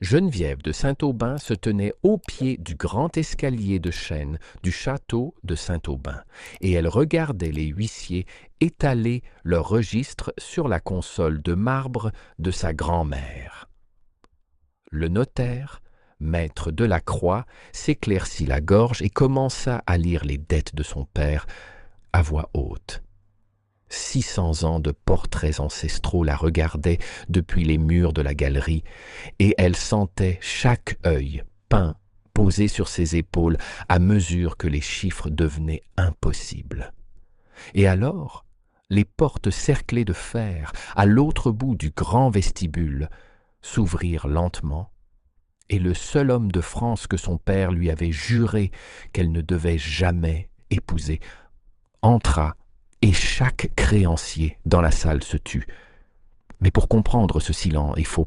Geneviève de Saint-Aubin se tenait au pied du grand escalier de chêne du château de Saint-Aubin, et elle regardait les huissiers étaler leurs registres sur la console de marbre de sa grand-mère. Le notaire, maître Delacroix, s'éclaircit la gorge et commença à lire les dettes de son père à voix haute. 600 ans de portraits ancestraux la regardaient depuis les murs de la galerie, et elle sentait chaque œil peint posé sur ses épaules à mesure que les chiffres devenaient impossibles. Et alors, les portes cerclées de fer à l'autre bout du grand vestibule s'ouvrirent lentement, et le seul homme de France que son père lui avait juré qu'elle ne devait jamais épouser entra, et chaque créancier dans la salle se tut. Mais pour comprendre ce silence, il faut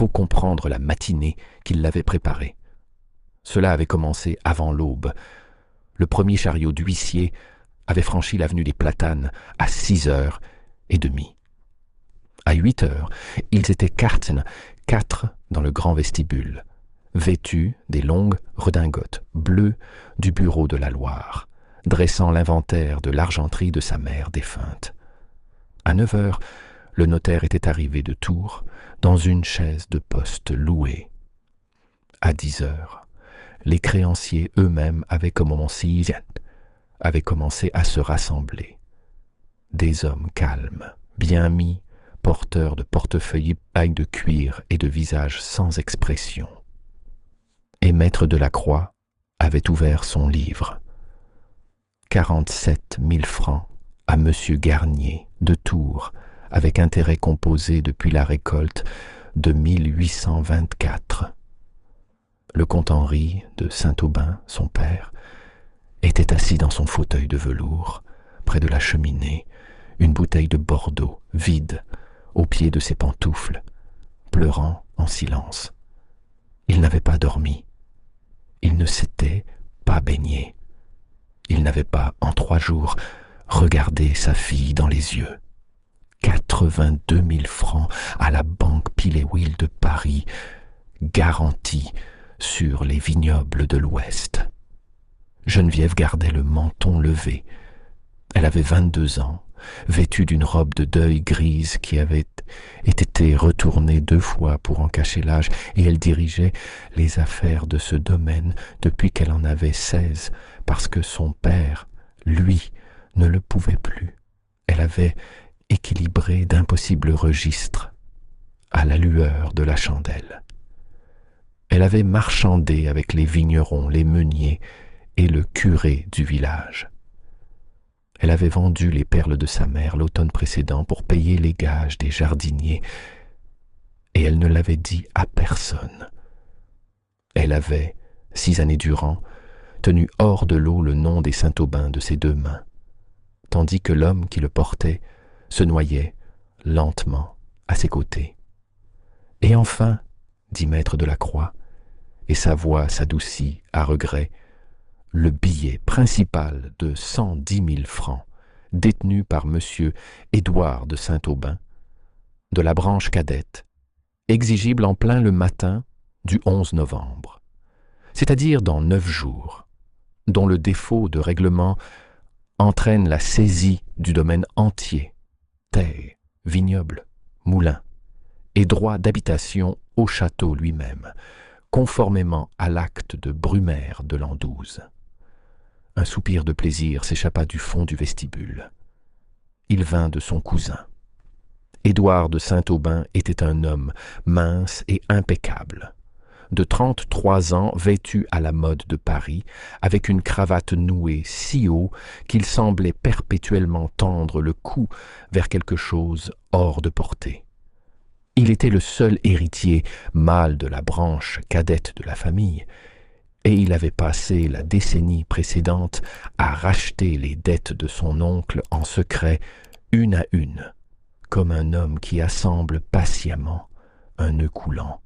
comprendre la matinée qu'il l'avait préparée. Cela avait commencé avant l'aube. Le premier chariot d'huissier avait franchi l'avenue des Platanes à 6h30. À 8h, ils étaient quatre dans le grand vestibule, vêtus des longues redingotes bleues du bureau de la Loire, dressant l'inventaire de l'argenterie de sa mère défunte. À 9h, le notaire était arrivé de Tours dans une chaise de poste louée. À 10h, les créanciers eux-mêmes avaient commencé à se rassembler. Des hommes calmes, bien mis, porteurs de portefeuilles de cuir et de visages sans expression. Et maître Delacroix avait ouvert son livre. 47 000 francs à Monsieur Garnier de Tours, avec intérêt composé depuis la récolte de 1824. Le comte Henri de Saint-Aubin, son père, était assis dans son fauteuil de velours, près de la cheminée, une bouteille de Bordeaux vide au pied de ses pantoufles, pleurant en silence. Il n'avait pas dormi. Il ne s'était pas baigné. Il n'avait pas, en 3 jours, regardé sa fille dans les yeux. 82 000 francs à la banque Piléwil de Paris, garantie sur les vignobles de l'Ouest. Geneviève gardait le menton levé. Elle avait 22 ans, vêtue d'une robe de deuil grise qui avait été retournée 2 fois pour en cacher l'âge, et elle dirigeait les affaires de ce domaine depuis qu'elle en avait 16, parce que son père, lui, ne le pouvait plus. Elle avait équilibré d'impossibles registres à la lueur de la chandelle. Elle avait marchandé avec les vignerons, les meuniers et le curé du village. Elle avait vendu les perles de sa mère l'automne précédent pour payer les gages des jardiniers, et elle ne l'avait dit à personne. Elle avait, 6 années durant, tenu hors de l'eau le nom des Saint-Aubin de ses 2 mains, tandis que l'homme qui le portait se noyait lentement à ses côtés. Et enfin, dit maître Delacroix, et sa voix s'adoucit à regret, le billet principal de 110 000 francs, détenu par Monsieur Édouard de Saint-Aubin, de la branche cadette, exigible en plein le matin du 11 novembre, c'est-à-dire dans 9 jours, dont le défaut de règlement entraîne la saisie du domaine entier, terre, vignoble, moulin, et droit d'habitation au château lui-même, conformément à l'acte de Brumaire de l'an 12. Un soupir de plaisir s'échappa du fond du vestibule. Il vint de son cousin. Édouard de Saint-Aubin était un homme mince et impeccable, de 33 ans, vêtu à la mode de Paris, avec une cravate nouée si haut qu'il semblait perpétuellement tendre le cou vers quelque chose hors de portée. Il était le seul héritier mâle de la branche cadette de la famille, et il avait passé la décennie précédente à racheter les dettes de son oncle en secret, une à une, comme un homme qui assemble patiemment un nœud coulant.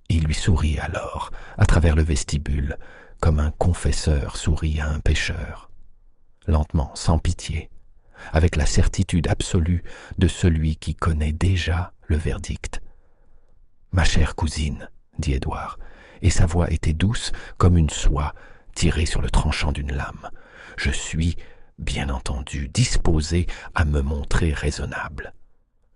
Il lui sourit alors, à travers le vestibule, comme un confesseur sourit à un pécheur, lentement, sans pitié, avec la certitude absolue de celui qui connaît déjà le verdict. Ma chère cousine, dit Édouard, et sa voix était douce comme une soie tirée sur le tranchant d'une lame. Je suis, bien entendu, disposé à me montrer raisonnable.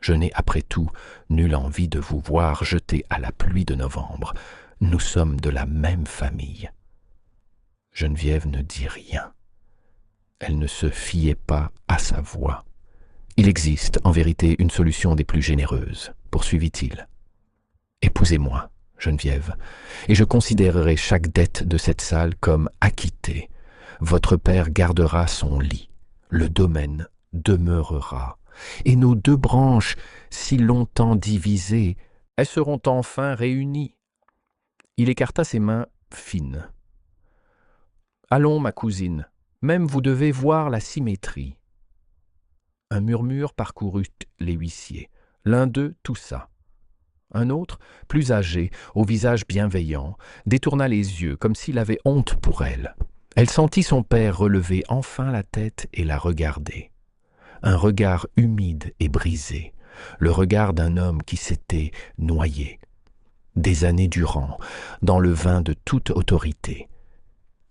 Je n'ai après tout nulle envie de vous voir jeter à la pluie de novembre. Nous sommes de la même famille. Geneviève ne dit rien. Elle ne se fiait pas à sa voix. Il existe, en vérité, une solution des plus généreuses, poursuivit-il. Épousez-moi, Geneviève, et je considérerai chaque dette de cette salle comme acquittée. Votre père gardera son lit. Le domaine demeurera. Et nos deux branches, si longtemps divisées, elles seront enfin réunies. Il écarta ses mains fines. Allons, ma cousine, même vous devez voir la symétrie. Un murmure parcourut les huissiers. L'un d'eux toussa. Un autre, plus âgé, au visage bienveillant, détourna les yeux comme s'il avait honte pour elle. Elle sentit son père relever enfin la tête et la regarder. Un regard humide et brisé, le regard d'un homme qui s'était noyé, des années durant, dans le vin de toute autorité,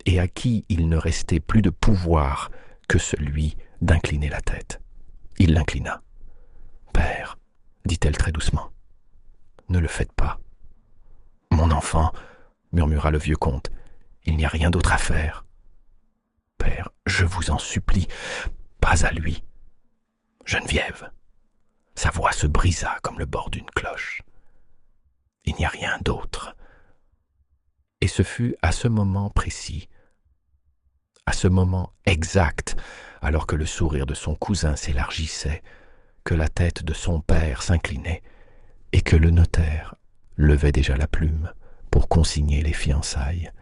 et à qui il ne restait plus de pouvoir que celui d'incliner la tête. Il l'inclina. « Père, dit-elle très doucement, ne le faites pas. »« Mon enfant, murmura le vieux comte, il n'y a rien d'autre à faire. »« Père, je vous en supplie, pas à lui. » Geneviève. Sa voix se brisa comme le bord d'une cloche. Il n'y a rien d'autre. Et ce fut à ce moment précis, à ce moment exact, alors que le sourire de son cousin s'élargissait, que la tête de son père s'inclinait, et que le notaire levait déjà la plume pour consigner les fiançailles,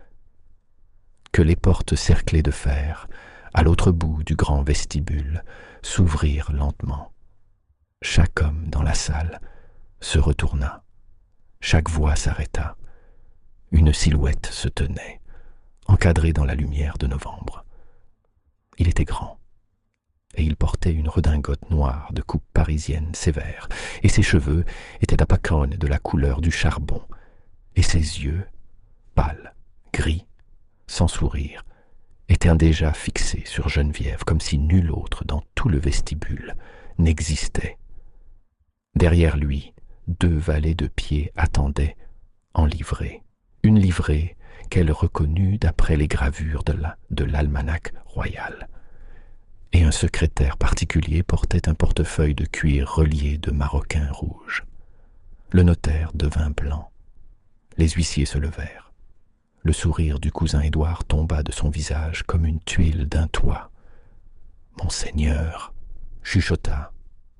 que les portes cerclées de fer, à l'autre bout du grand vestibule, s'ouvrirent lentement. Chaque homme dans la salle se retourna. Chaque voix s'arrêta. Une silhouette se tenait, encadrée dans la lumière de novembre. Il était grand, et il portait une redingote noire de coupe parisienne sévère, et ses cheveux étaient à pacone de la couleur du charbon, et ses yeux, pâles, gris, sans sourire, étaient déjà fixés sur Geneviève comme si nul autre dans tout le vestibule n'existait. Derrière lui, 2 valets de pied attendaient en livrée, une livrée qu'elle reconnut d'après les gravures de l'almanach royal. Et un secrétaire particulier portait un portefeuille de cuir relié de maroquin rouge. Le notaire devint blanc. Les huissiers se levèrent. Le sourire du cousin Édouard tomba de son visage comme une tuile d'un toit. « Monseigneur » chuchota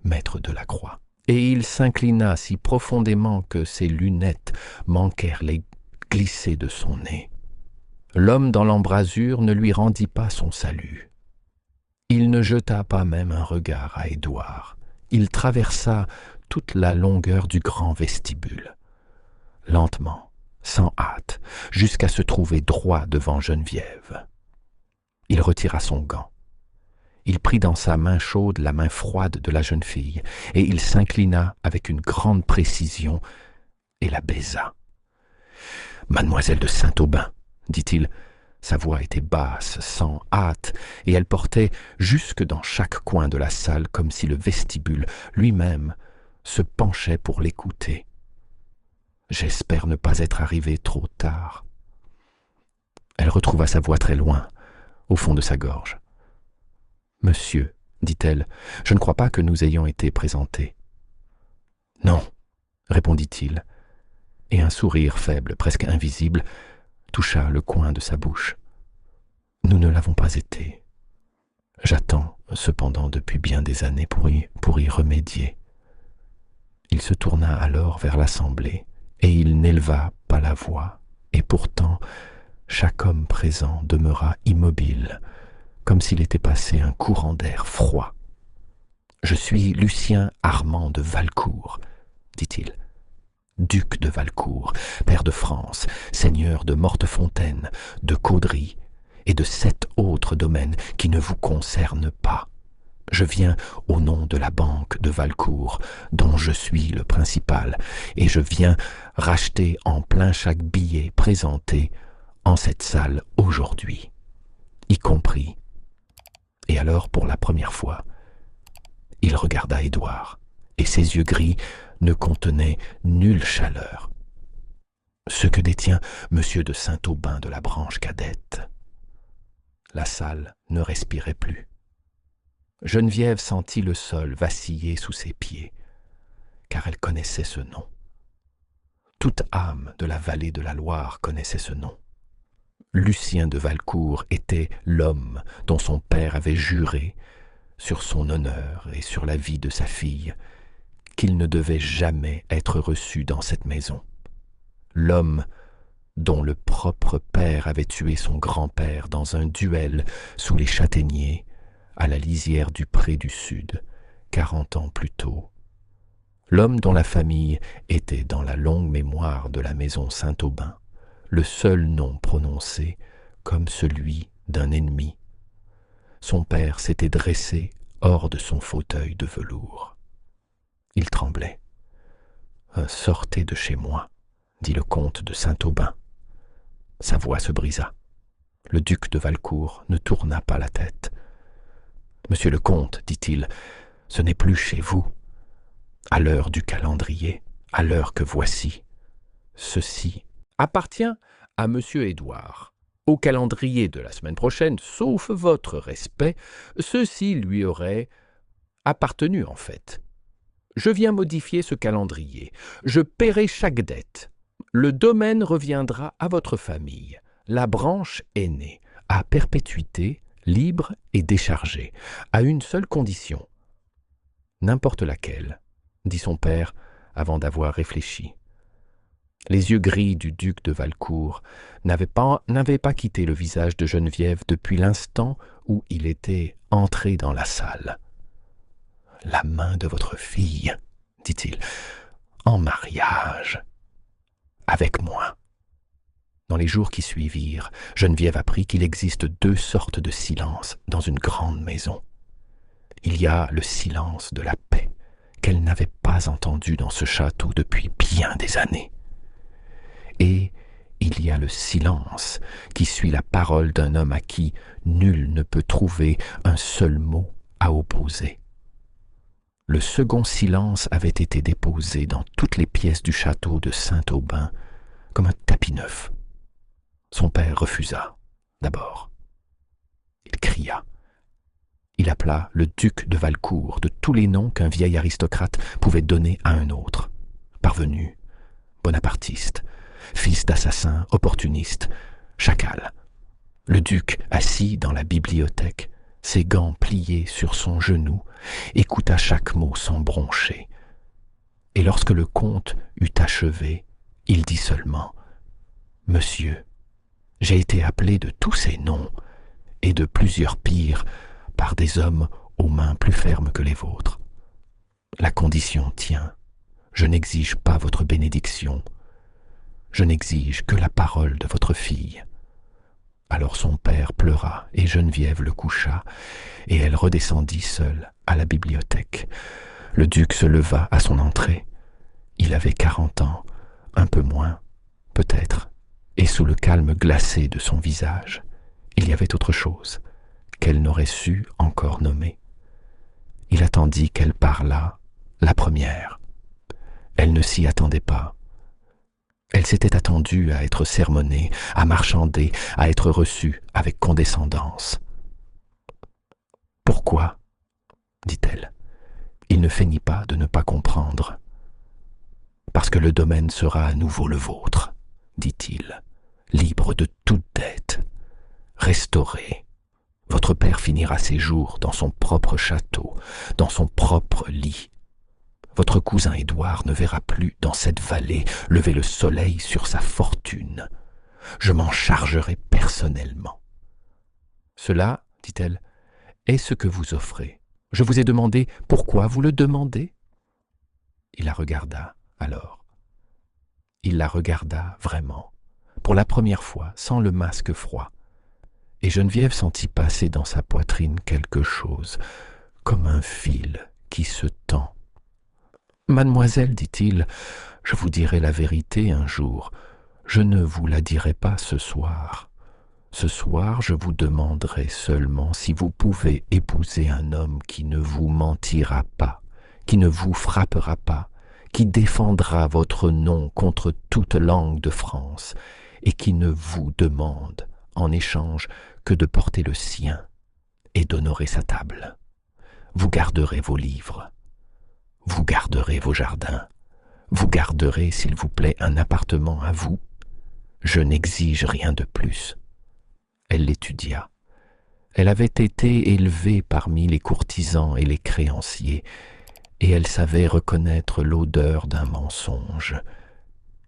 maître de la Croix. Et il s'inclina si profondément que ses lunettes manquèrent les glisser de son nez. L'homme dans l'embrasure ne lui rendit pas son salut. Il ne jeta pas même un regard à Édouard. Il traversa toute la longueur du grand vestibule, lentement, sans hâte, jusqu'à se trouver droit devant Geneviève. Il retira son gant. Il prit dans sa main chaude la main froide de la jeune fille, et il s'inclina avec une grande précision et la baisa. « Mademoiselle de Saint-Aubin, dit-il, sa voix était basse, sans hâte, et elle portait jusque dans chaque coin de la salle comme si le vestibule lui-même se penchait pour l'écouter. J'espère ne pas être arrivée trop tard. » Elle retrouva sa voix très loin, au fond de sa gorge. « Monsieur, dit-elle, je ne crois pas que nous ayons été présentés. »« Non, répondit-il, et un sourire faible, presque invisible, toucha le coin de sa bouche. Nous ne l'avons pas été. J'attends, cependant, depuis bien des années pour y remédier. » Il se tourna alors vers l'assemblée, et il n'éleva pas la voix, et pourtant chaque homme présent demeura immobile, comme s'il était passé un courant d'air froid. « Je suis Lucien Armand de Valcourt, dit-il, duc de Valcourt, pair de France, seigneur de Mortefontaine, de Caudry et de 7 autres domaines qui ne vous concernent pas. Je viens au nom de la banque de Valcourt, dont je suis le principal, et je viens racheter en plein chaque billet présenté en cette salle aujourd'hui, y compris. Et alors, pour la première fois, il regarda Édouard, et ses yeux gris ne contenaient nulle chaleur. Ce que détient Monsieur de Saint-Aubin de la branche cadette. La salle ne respirait plus. Geneviève sentit le sol vaciller sous ses pieds, car elle connaissait ce nom. Toute âme de la vallée de la Loire connaissait ce nom. Lucien de Valcourt était l'homme dont son père avait juré, sur son honneur et sur la vie de sa fille, qu'il ne devait jamais être reçu dans cette maison. L'homme dont le propre père avait tué son grand-père dans un duel sous les châtaigniers à la lisière du Pré du Sud, 40 ans plus tôt. L'homme dont la famille était dans la longue mémoire de la maison Saint-Aubin, le seul nom prononcé comme celui d'un ennemi. Son père s'était dressé hors de son fauteuil de velours. Il tremblait. « Sortez de chez moi », dit le comte de Saint-Aubin. Sa voix se brisa. Le duc de Valcourt ne tourna pas la tête. « Monsieur le comte, dit-il, ce n'est plus chez vous. À l'heure du calendrier, à l'heure que voici, ceci appartient à Monsieur Édouard. Au calendrier de la semaine prochaine, sauf votre respect, ceci lui aurait appartenu en fait. Je viens modifier ce calendrier. Je paierai chaque dette. Le domaine reviendra à votre famille. La branche aînée, à perpétuité, libre et déchargée, à une seule condition. N'importe laquelle, dit son père avant d'avoir réfléchi. Les yeux gris du duc de Valcourt n'avaient pas quitté le visage de Geneviève depuis l'instant où il était entré dans la salle. « La main de votre fille, dit-il, en mariage, avec moi. » Dans les jours qui suivirent, Geneviève apprit qu'il existe 2 sortes de silence dans une grande maison. Il y a le silence de la paix, qu'elle n'avait pas entendu dans ce château depuis bien des années. Et il y a le silence qui suit la parole d'un homme à qui nul ne peut trouver un seul mot à opposer. Le second silence avait été déposé dans toutes les pièces du château de Saint-Aubin comme un tapis neuf. Son père refusa, d'abord. Il cria. Il appela le duc de Valcourt de tous les noms qu'un vieil aristocrate pouvait donner à un autre. Parvenu, bonapartiste, fils d'assassin, opportuniste, chacal. Le duc, assis dans la bibliothèque, ses gants pliés sur son genou, écouta chaque mot sans broncher. Et lorsque le comte eut achevé, il dit seulement « Monsieur, j'ai été appelé de tous ces noms, et de plusieurs pires, par des hommes aux mains plus fermes que les vôtres. La condition tient. Je n'exige pas votre bénédiction. Je n'exige que la parole de votre fille. » Alors son père pleura, et Geneviève le coucha, et elle redescendit seule à la bibliothèque. Le duc se leva à son entrée. Il avait 40 ans, un peu moins, peut-être, et sous le calme glacé de son visage, il y avait autre chose qu'elle n'aurait su encore nommer. Il attendit qu'elle parlât, la première. Elle ne s'y attendait pas. Elle s'était attendue à être sermonnée, à marchander, à être reçue avec condescendance. « Pourquoi ?» dit-elle. Il ne feignit pas de ne pas comprendre. « Parce que le domaine sera à nouveau le vôtre, » dit-il, libre de toute dette, restauré. Votre père finira ses jours dans son propre château, dans son propre lit. Votre cousin Édouard ne verra plus dans cette vallée lever le soleil sur sa fortune. Je m'en chargerai personnellement. Cela, dit-elle, est ce que vous offrez. Je vous ai demandé pourquoi vous le demandez. Il la regarda alors. Il la regarda vraiment, pour la première fois, sans le masque froid. Et Geneviève sentit passer dans sa poitrine quelque chose, comme un fil qui se tend. Mademoiselle, dit-il, je vous dirai la vérité un jour. Je ne vous la dirai pas ce soir. Ce soir, je vous demanderai seulement si vous pouvez épouser un homme qui ne vous mentira pas, qui ne vous frappera pas, qui défendra votre nom contre toute langue de France, et qui ne vous demande, en échange, que de porter le sien et d'honorer sa table. Vous garderez vos livres, vous garderez vos jardins, vous garderez, s'il vous plaît, un appartement à vous. Je n'exige rien de plus. Elle l'étudia. Elle avait été élevée parmi les courtisans et les créanciers, et elle savait reconnaître l'odeur d'un mensonge.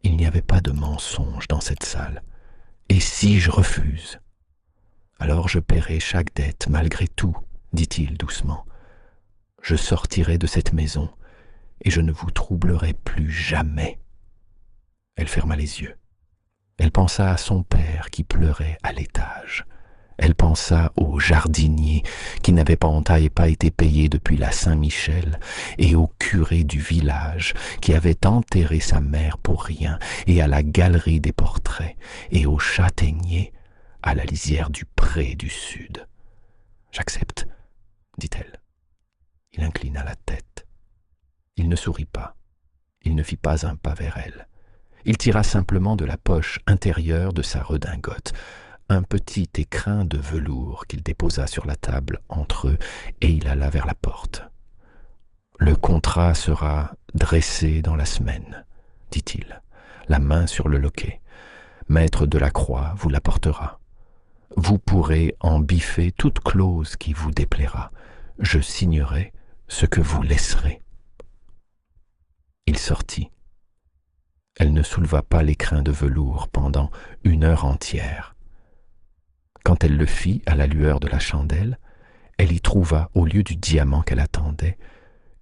Il n'y avait pas de mensonge dans cette salle. Et si je refuse? Alors je paierai chaque dette malgré tout, dit-il doucement. Je sortirai de cette maison et je ne vous troublerai plus jamais. Elle ferma les yeux. Elle pensa à son père qui pleurait à l'étage. Elle pensa au jardinier qui n'avait pas été payé depuis la Saint-Michel et au curé du village qui avait enterré sa mère pour rien et à la galerie des portraits et au châtaignier à la lisière du pré du sud. « J'accepte, dit-elle. Il inclina la tête. Il ne sourit pas. Il ne fit pas un pas vers elle. Il tira simplement de la poche intérieure de sa redingote un petit écrin de velours qu'il déposa sur la table entre eux et il alla vers la porte. « Le contrat sera dressé dans la semaine, dit-il, la main sur le loquet. Maître Delacroix vous l'apportera. Vous pourrez en biffer toute clause qui vous déplaira. Je signerai ce que vous laisserez. » Il sortit. Elle ne souleva pas l'écrin de velours pendant 1 heure entière. Quand elle le fit à la lueur de la chandelle, elle y trouva, au lieu du diamant qu'elle attendait,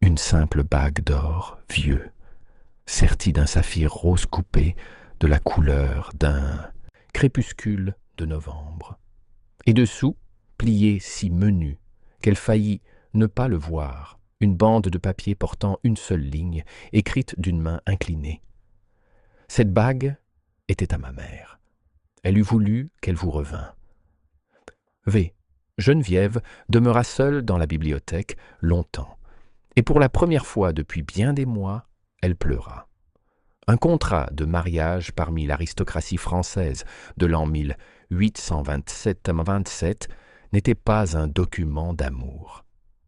une simple bague d'or vieux, sertie d'un saphir rose coupé de la couleur d'un crépuscule de novembre. Et dessous, plié si menu qu'elle faillit ne pas le voir, une bande de papier portant une seule ligne, écrite d'une main inclinée. « Cette bague était à ma mère. Elle eût voulu qu'elle vous revînt. » V. Geneviève demeura seule dans la bibliothèque longtemps, et pour la première fois depuis bien des mois, elle pleura. Un contrat de mariage parmi l'aristocratie française de l'an 1827 n'était pas un document d'amour.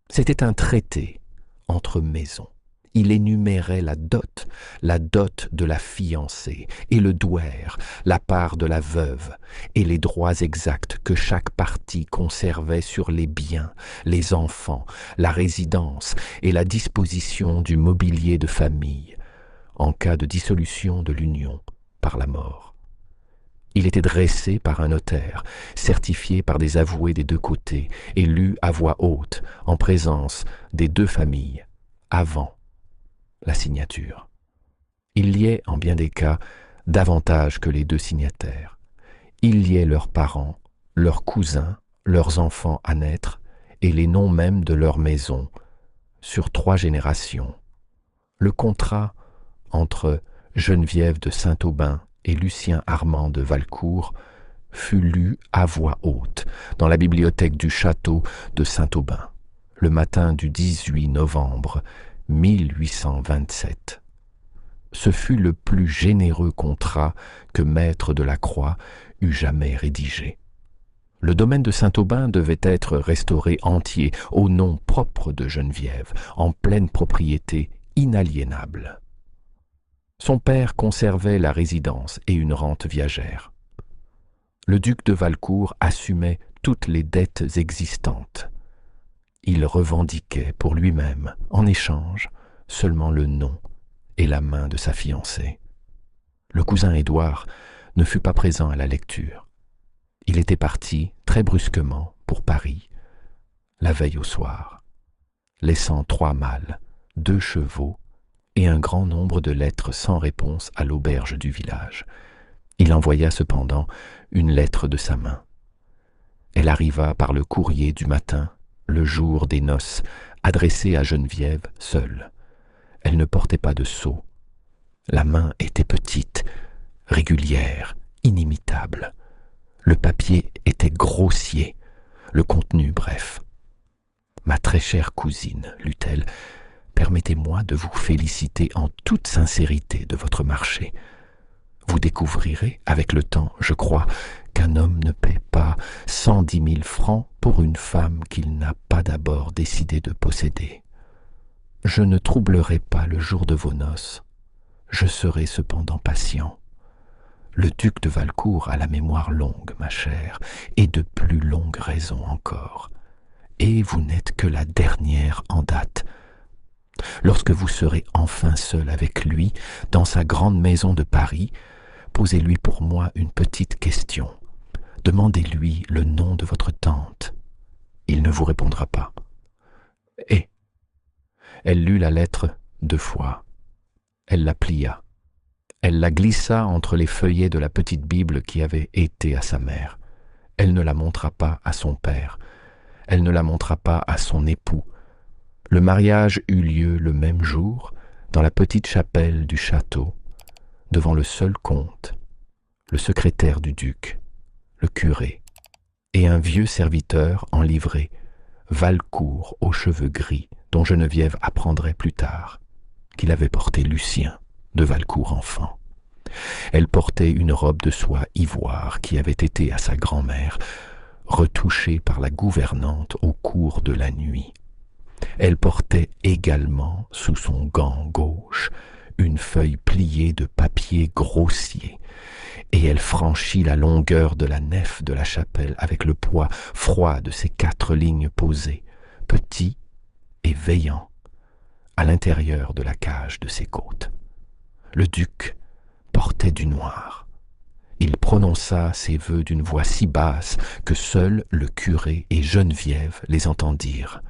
C'était un traité entre maisons. Il énumérait la dot de la fiancée, et le douaire, la part de la veuve, et les droits exacts que chaque partie conservait sur les biens, les enfants, la résidence et la disposition du mobilier de famille, en cas de dissolution de l'union par la mort. Il était dressé par un notaire, certifié par des avoués des deux côtés, et lu à voix haute, en présence des deux familles, avant la signature. Il liait, en bien des cas, davantage que les deux signataires. Il liait leurs parents, leurs cousins, leurs enfants à naître, et les noms mêmes de leur maison, sur 3 générations. Le contrat entre Geneviève de Saint-Aubin et Lucien Armand de Valcourt fut lu à voix haute dans la bibliothèque du château de Saint-Aubin, le matin du 18 novembre 1827. Ce fut le plus généreux contrat que Maître Delacroix eût jamais rédigé. Le domaine de Saint-Aubin devait être restauré entier au nom propre de Geneviève, en pleine propriété inaliénable. Son père conservait la résidence et une rente viagère. Le duc de Valcourt assumait toutes les dettes existantes. Il revendiquait pour lui-même, en échange, seulement le nom et la main de sa fiancée. Le cousin Édouard ne fut pas présent à la lecture. Il était parti, très brusquement, pour Paris, la veille au soir, laissant 3 malles, 2 chevaux et un grand nombre de lettres sans réponse à l'auberge du village. Il envoya cependant une lettre de sa main. Elle arriva par le courrier du matin, le jour des noces, adressée à Geneviève seule. Elle ne portait pas de sceau. La main était petite, régulière, inimitable. Le papier était grossier, le contenu bref. « Ma très chère cousine, lut-elle, permettez-moi de vous féliciter en toute sincérité de votre marché. Vous découvrirez, avec le temps, je crois, qu'un homme ne paie pas 110 000 francs pour une femme qu'il n'a pas d'abord décidé de posséder. Je ne troublerai pas le jour de vos noces. Je serai cependant patient. Le duc de Valcourt a la mémoire longue, ma chère, et de plus longues raisons encore. Et vous n'êtes que la dernière en date. Lorsque vous serez enfin seul avec lui, dans sa grande maison de Paris, posez-lui pour moi une petite question. Demandez-lui le nom de votre tante. Il ne vous répondra pas. Et elle lut la lettre 2 fois. Elle la plia. Elle la glissa entre les feuillets de la petite Bible qui avait été à sa mère. Elle ne la montra pas à son père. Elle ne la montra pas à son époux. Le mariage eut lieu le même jour, dans la petite chapelle du château, devant le seul comte, le secrétaire du duc, le curé, et un vieux serviteur en livrée, Valcourt aux cheveux gris, dont Geneviève apprendrait plus tard qu'il avait porté Lucien de Valcourt enfant. Elle portait une robe de soie ivoire qui avait été à sa grand-mère, retouchée par la gouvernante au cours de la nuit. Elle portait également, sous son gant gauche, une feuille pliée de papier grossier, et elle franchit la longueur de la nef de la chapelle avec le poids froid de ses 4 lignes posées, petit et veillant, à l'intérieur de la cage de ses côtes. Le duc portait du noir. Il prononça ses vœux d'une voix si basse que seuls le curé et Geneviève les entendirent.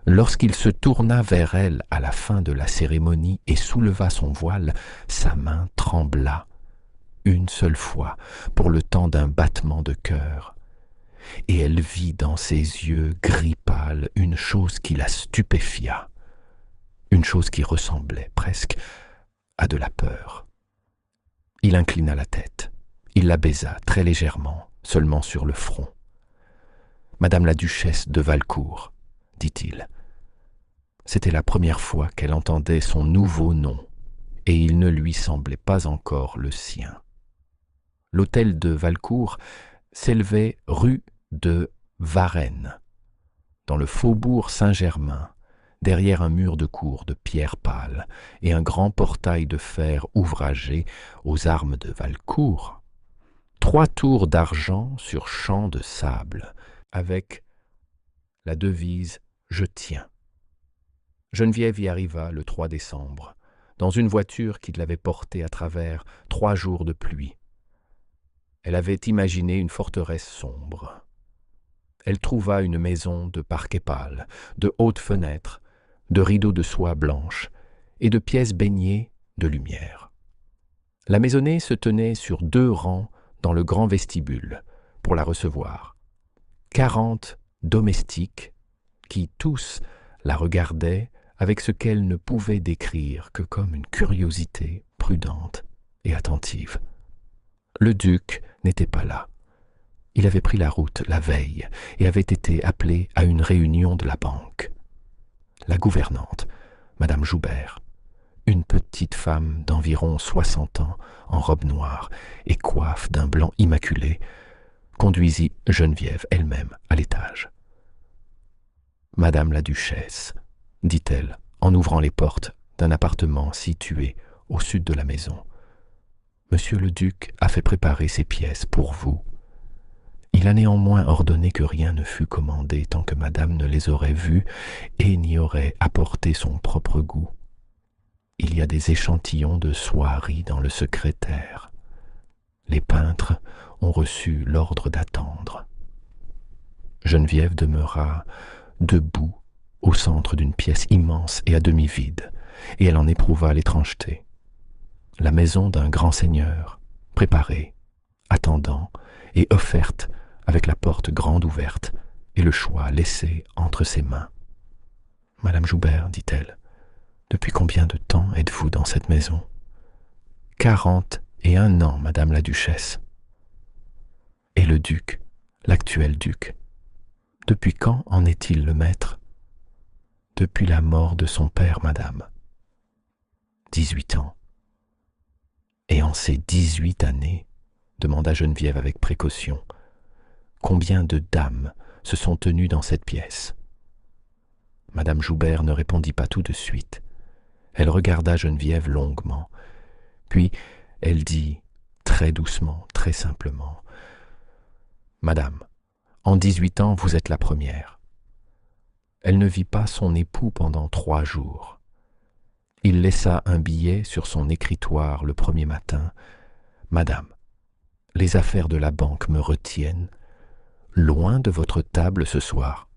Lorsqu'il se tourna vers elle à la fin de la cérémonie et souleva son voile, sa main trembla une seule fois pour le temps d'un battement de cœur, et elle vit dans ses yeux gris pâle une chose qui la stupéfia, une chose qui ressemblait presque à de la peur. Il inclina la tête, il la baisa très légèrement, seulement sur le front. « Madame la duchesse de Valcourt », dit-il. C'était la première fois qu'elle entendait son nouveau nom, et il ne lui semblait pas encore le sien. L'hôtel de Valcourt s'élevait rue de Varennes, dans le faubourg Saint-Germain, derrière un mur de cour de pierre pâle et un grand portail de fer ouvragé aux armes de Valcourt. 3 tours d'argent sur champ de sable, avec la devise « Je tiens ». Geneviève y arriva le 3 décembre, dans une voiture qui l'avait portée à travers 3 jours de pluie. Elle avait imaginé une forteresse sombre. Elle trouva une maison de parquet pâle, de hautes fenêtres, de rideaux de soie blanche et de pièces baignées de lumière. La maisonnée se tenait sur 2 rangs dans le grand vestibule pour la recevoir. 40 domestiques qui tous la regardaient avec ce qu'elle ne pouvait décrire que comme une curiosité prudente et attentive. Le duc n'était pas là. Il avait pris la route la veille et avait été appelé à une réunion de la banque. La gouvernante, Madame Joubert, une petite femme d'environ 60 ans, en robe noire et coiffe d'un blanc immaculé, conduisit Geneviève elle-même à l'étage. « Madame la duchesse », dit-elle, en ouvrant les portes d'un appartement situé au sud de la maison. « Monsieur le duc a fait préparer ces pièces pour vous. Il a néanmoins ordonné que rien ne fût commandé tant que madame ne les aurait vues et n'y aurait apporté son propre goût. Il y a des échantillons de soieries dans le secrétaire. Les peintres ont reçu l'ordre d'attendre. » Geneviève demeura debout au centre d'une pièce immense et à demi vide, et elle en éprouva l'étrangeté. La maison d'un grand seigneur, préparée, attendant et offerte avec la porte grande ouverte, et le choix laissé entre ses mains. « Madame Joubert, dit-elle, depuis combien de temps êtes-vous dans cette maison ? » « 41 ans, madame la duchesse. » « Et le duc, l'actuel duc, depuis quand en est-il le maître ? » ?»« Depuis la mort de son père, madame. » « 18 ans. » « Et en ces 18 années, demanda Geneviève avec précaution, combien de dames se sont tenues dans cette pièce ? Madame Joubert ne répondit pas tout de suite. Elle regarda Geneviève longuement, puis elle dit très doucement, très simplement, « Madame, en 18 ans, vous êtes la première. » Elle ne vit pas son époux pendant 3 jours. Il laissa un billet sur son écritoire le premier matin. « Madame, les affaires de la banque me retiennent. Loin de votre table ce soir.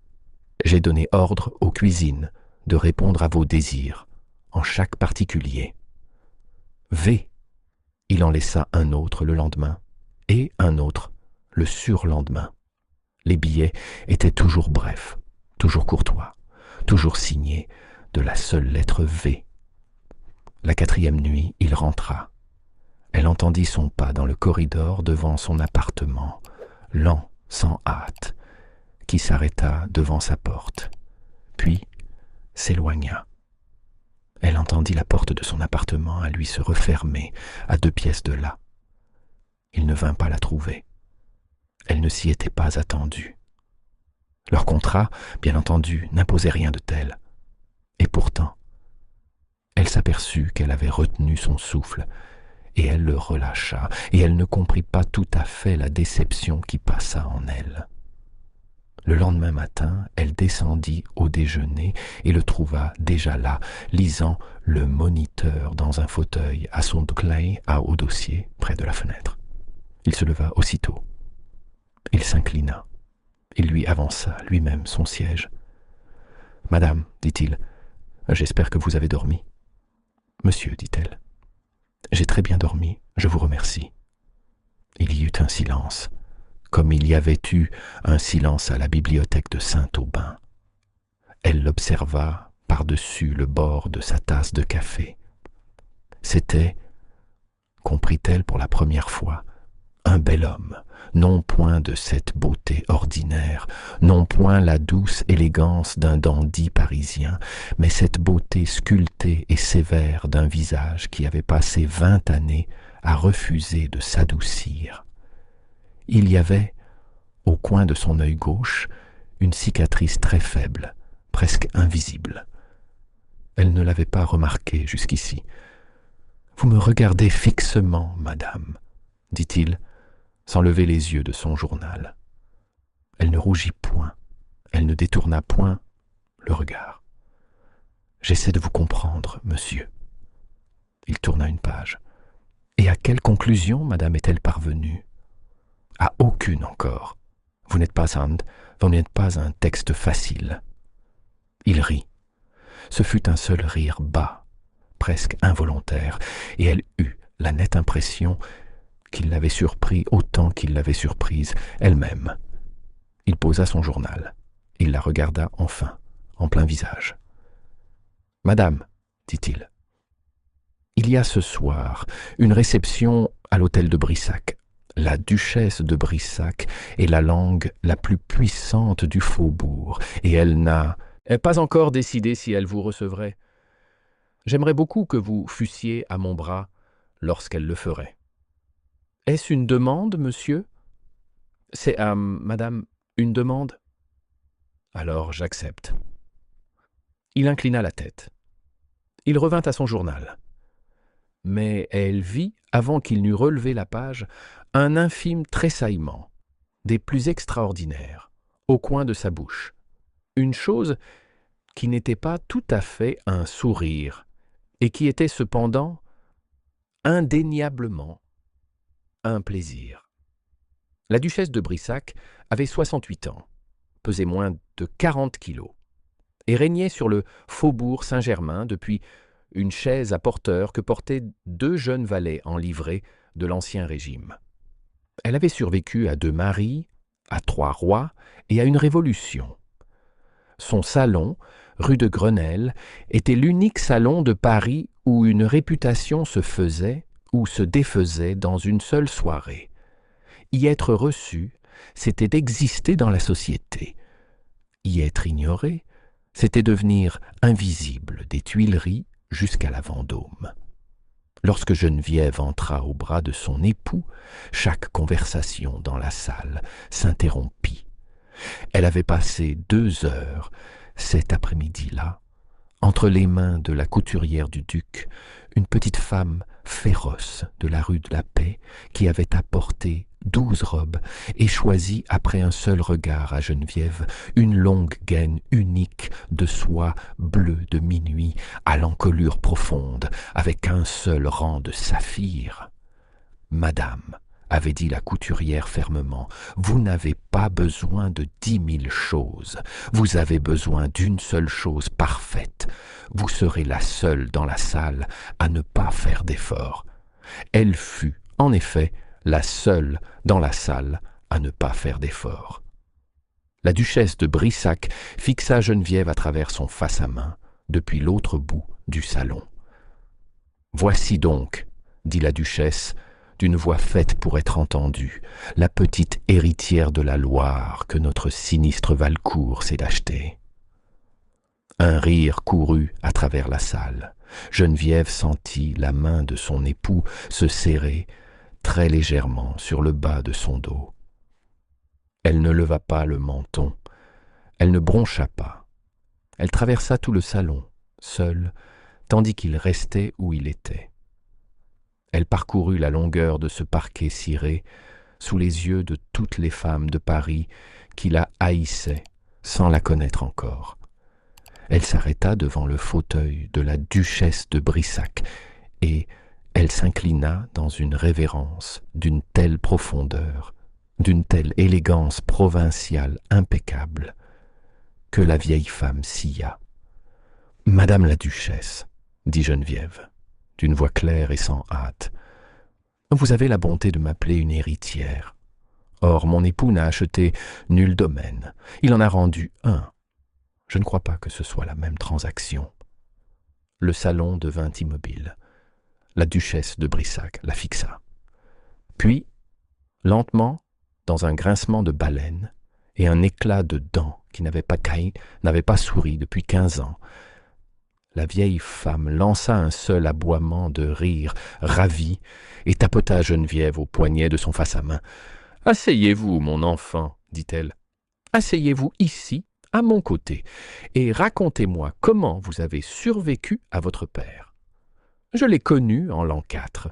J'ai donné ordre aux cuisines de répondre à vos désirs, en chaque particulier. V. » Il en laissa un autre le lendemain, et un autre le surlendemain. Les billets étaient toujours brefs, toujours courtois, toujours signés de la seule lettre V. La 4e nuit, il rentra. Elle entendit son pas dans le corridor devant son appartement, lent, sans hâte, qui s'arrêta devant sa porte, puis s'éloigna. Elle entendit la porte de son appartement à lui se refermer à 2 pièces de là. Il ne vint pas la trouver. Elle ne s'y était pas attendue. Leur contrat, bien entendu, n'imposait rien de tel. Et pourtant, elle s'aperçut qu'elle avait retenu son souffle, et elle le relâcha, et elle ne comprit pas tout à fait la déception qui passa en elle. Le lendemain matin, elle descendit au déjeuner et le trouva déjà là, lisant le Moniteur dans un fauteuil à son clay à haut dossier près de la fenêtre. Il se leva aussitôt. Il s'inclina. Il lui avança lui-même son siège. « Madame, dit-il, j'espère que vous avez dormi. »« Monsieur, dit-elle, j'ai très bien dormi, je vous remercie. » Il y eut un silence, comme il y avait eu un silence à la bibliothèque de Saint-Aubin. Elle l'observa par-dessus le bord de sa tasse de café. C'était, comprit-elle pour la première fois, un bel homme, non point de cette beauté ordinaire, non point la douce élégance d'un dandy parisien, mais cette beauté sculptée et sévère d'un visage qui avait passé 20 années à refuser de s'adoucir. Il y avait, au coin de son œil gauche, une cicatrice très faible, presque invisible. Elle ne l'avait pas remarquée jusqu'ici. « Vous me regardez fixement, madame, » dit-il, sans lever les yeux de son journal. Elle ne rougit point, elle ne détourna point le regard. « J'essaie de vous comprendre, monsieur. » Il tourna une page. « Et à quelle conclusion, madame, est-elle parvenue ? » « À aucune encore. Vous n'êtes pas un texte facile. » Il rit. Ce fut un seul rire bas, presque involontaire, et elle eut la nette impression qu'il l'avait surpris autant qu'il l'avait surprise elle-même. Il posa son journal. Il la regarda enfin, en plein visage. « Madame, dit-il, il y a ce soir une réception à l'hôtel de Brissac. La duchesse de Brissac est la langue la plus puissante du faubourg, et elle n'a pas encore décidé si elle vous recevrait. J'aimerais beaucoup que vous fussiez à mon bras lorsqu'elle le ferait. Est-ce une demande, monsieur ? C'est à madame une demande ? Alors j'accepte. » Il inclina la tête. Il revint à son journal. Mais elle vit, avant qu'il n'eût relevé la page, un infime tressaillement, des plus extraordinaires, au coin de sa bouche. Une chose qui n'était pas tout à fait un sourire, et qui était cependant indéniablement un plaisir. La duchesse de Brissac avait 68 ans, pesait moins de 40 kilos, et régnait sur le faubourg Saint-Germain depuis une chaise à porteur que portaient 2 jeunes valets en livrée de l'Ancien Régime. Elle avait survécu à 2 maris, à Trois-Rois et à une révolution. Son salon, rue de Grenelle, était l'unique salon de Paris où une réputation se faisait ou se défaisait dans une seule soirée. Y être reçu, c'était d'exister dans la société. Y être ignoré, c'était devenir invisible des Tuileries jusqu'à la Vendôme. Lorsque Geneviève entra au bras de son époux, chaque conversation dans la salle s'interrompit. Elle avait passé 2 heures, cet après-midi-là, entre les mains de la couturière du duc, une petite femme féroce de la rue de la Paix qui avait apporté 12 robes et choisi après un seul regard à Geneviève une longue gaine unique de soie bleue de minuit à l'encolure profonde avec un seul rang de saphir. Madame, avait dit la couturière fermement, vous n'avez pas besoin de 10 000 choses, vous avez besoin d'une seule chose parfaite. Vous serez la seule dans la salle à ne pas faire d'effort. Elle fut, en effet, la seule dans la salle à ne pas faire d'effort. La duchesse de Brissac fixa Geneviève à travers son face-à-main depuis l'autre bout du salon. « Voici donc, dit la duchesse, d'une voix faite pour être entendue, la petite héritière de la Loire que notre sinistre Valcourt s'est achetée. » Un rire courut à travers la salle. Geneviève sentit la main de son époux se serrer très légèrement sur le bas de son dos. Elle ne leva pas le menton, elle ne broncha pas. Elle traversa tout le salon, seule, tandis qu'il restait où il était. Elle parcourut la longueur de ce parquet ciré sous les yeux de toutes les femmes de Paris qui la haïssaient sans la connaître encore. Elle s'arrêta devant le fauteuil de la duchesse de Brissac et elle s'inclina dans une révérence d'une telle profondeur, d'une telle élégance provinciale impeccable, que la vieille femme sia. « Madame la duchesse, dit Geneviève, d'une voix claire et sans hâte, vous avez la bonté de m'appeler une héritière. Or, mon époux n'a acheté nul domaine, il en a rendu un. Je ne crois pas que ce soit la même transaction. » Le salon devint immobile. La duchesse de Brissac la fixa. Puis, lentement, dans un grincement de baleine et un éclat de dents qui n'avait pas souri depuis 15 ans, la vieille femme lança un seul aboiement de rire ravi et tapota Geneviève au poignet de son face-à-main. « Asseyez-vous, mon enfant, dit-elle. Asseyez-vous ici, à mon côté, et racontez-moi comment vous avez survécu à votre père. Je l'ai connu en l'an 4.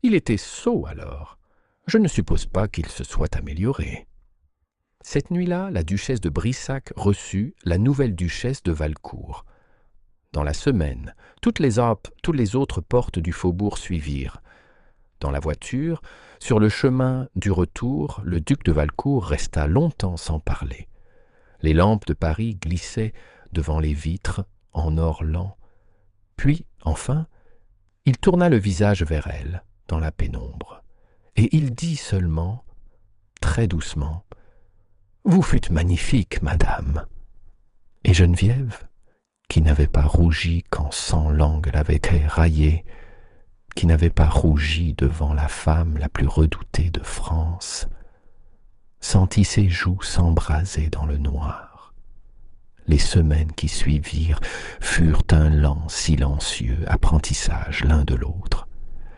Il était sot alors. Je ne suppose pas qu'il se soit amélioré. » Cette nuit-là, la duchesse de Brissac reçut la nouvelle duchesse de Valcourt. Dans la semaine, toutes les autres portes du faubourg suivirent. Dans la voiture, sur le chemin du retour, le duc de Valcourt resta longtemps sans parler. Les lampes de Paris glissaient devant les vitres en or lent. Puis, enfin, il tourna le visage vers elle, dans la pénombre, et il dit seulement, très doucement, « Vous fûtes magnifique, madame. » Et Geneviève, qui n'avait pas rougi quand 100 langues l'avaient éraillée, qui n'avait pas rougi devant la femme la plus redoutée de France, sentit ses joues s'embraser dans le noir. Les semaines qui suivirent furent un lent, silencieux apprentissage l'un de l'autre.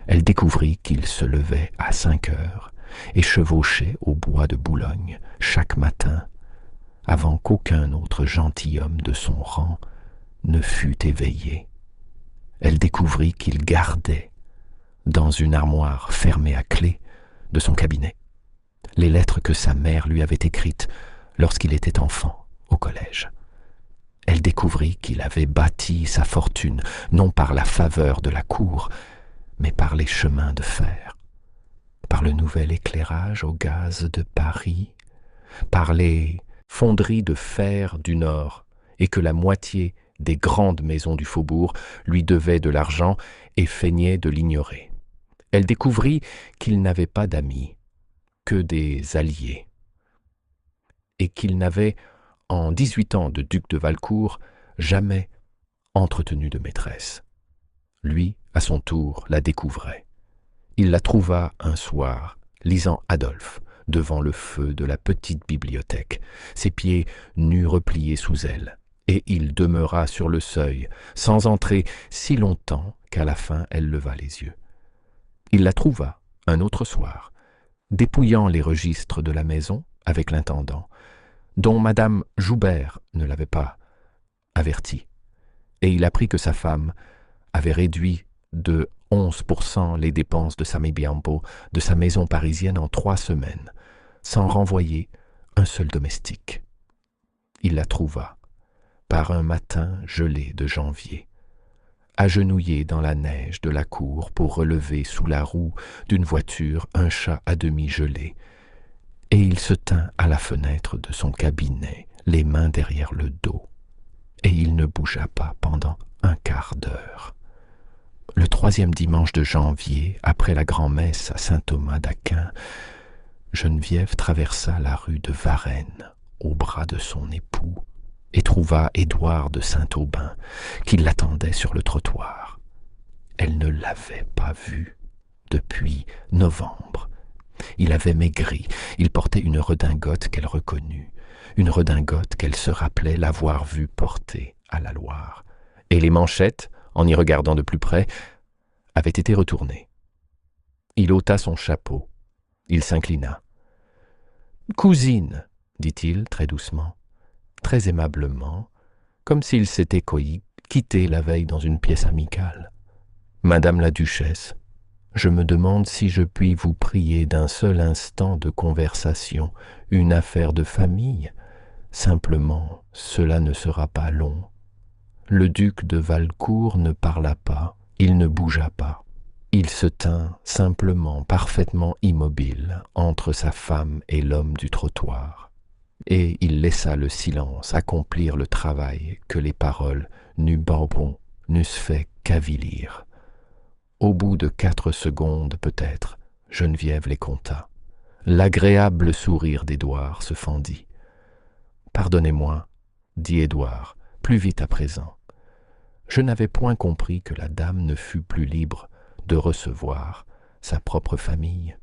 Elle découvrit qu'il se levait à 5 heures et chevauchait au bois de Boulogne chaque matin, avant qu'aucun autre gentilhomme de son rang ne fût éveillé. Elle découvrit qu'il gardait, dans une armoire fermée à clé de son cabinet, les lettres que sa mère lui avait écrites lorsqu'il était enfant au collège. Elle découvrit qu'il avait bâti sa fortune non par la faveur de la cour, mais par les chemins de fer, par le nouvel éclairage au gaz de Paris, par les fonderies de fer du Nord, et que la moitié des grandes maisons du faubourg lui devaient de l'argent et feignait de l'ignorer. Elle découvrit qu'il n'avait pas d'amis, que des alliés. et qu'il n'avait, en 18 ans de duc de Valcourt, jamais entretenu de maîtresse. Lui, à son tour, la découvrait. Il la trouva un soir, lisant Adolphe, devant le feu de la petite bibliothèque, ses pieds nus repliés sous elle, et il demeura sur le seuil, sans entrer, si longtemps qu'à la fin elle leva les yeux. Il la trouva, un autre soir, dépouillant les registres de la maison avec l'intendant, dont madame Joubert ne l'avait pas averti, et il apprit que sa femme avait réduit de 11% les dépenses de Samibiampo, de sa maison parisienne en 3 semaines, sans renvoyer un seul domestique. Il la trouva, par un matin gelé de janvier, agenouillée dans la neige de la cour pour relever sous la roue d'une voiture un chat à demi gelé, et il se tint à la fenêtre de son cabinet, les mains derrière le dos, et il ne bougea pas pendant un quart d'heure. Le 3e dimanche de janvier, après la grand-messe à Saint-Thomas d'Aquin, Geneviève traversa la rue de Varennes au bras de son époux et trouva Édouard de Saint-Aubin qui l'attendait sur le trottoir. Elle ne l'avait pas vu depuis novembre. Il avait maigri, il portait une redingote qu'elle reconnut, une redingote qu'elle se rappelait l'avoir vu porter à la Loire. Et les manchettes, en y regardant de plus près, avaient été retournées. Il ôta son chapeau. Il s'inclina. « Cousine, dit-il très doucement, très aimablement, comme s'il s'était quitté la veille dans une pièce amicale. Madame la duchesse, je me demande si je puis vous prier d'un seul instant de conversation, une affaire de famille. Simplement, cela ne sera pas long. » Le duc de Valcourt ne parla pas, il ne bougea pas. Il se tint simplement, parfaitement immobile, entre sa femme et l'homme du trottoir. Et il laissa le silence accomplir le travail que les paroles n'eussent fait qu'avilir. Au bout de 4 secondes peut-être, Geneviève les compta. L'agréable sourire d'Édouard se fendit. « Pardonnez-moi, dit Édouard, plus vite à présent. Je n'avais point compris que la dame ne fût plus libre de recevoir sa propre famille. »«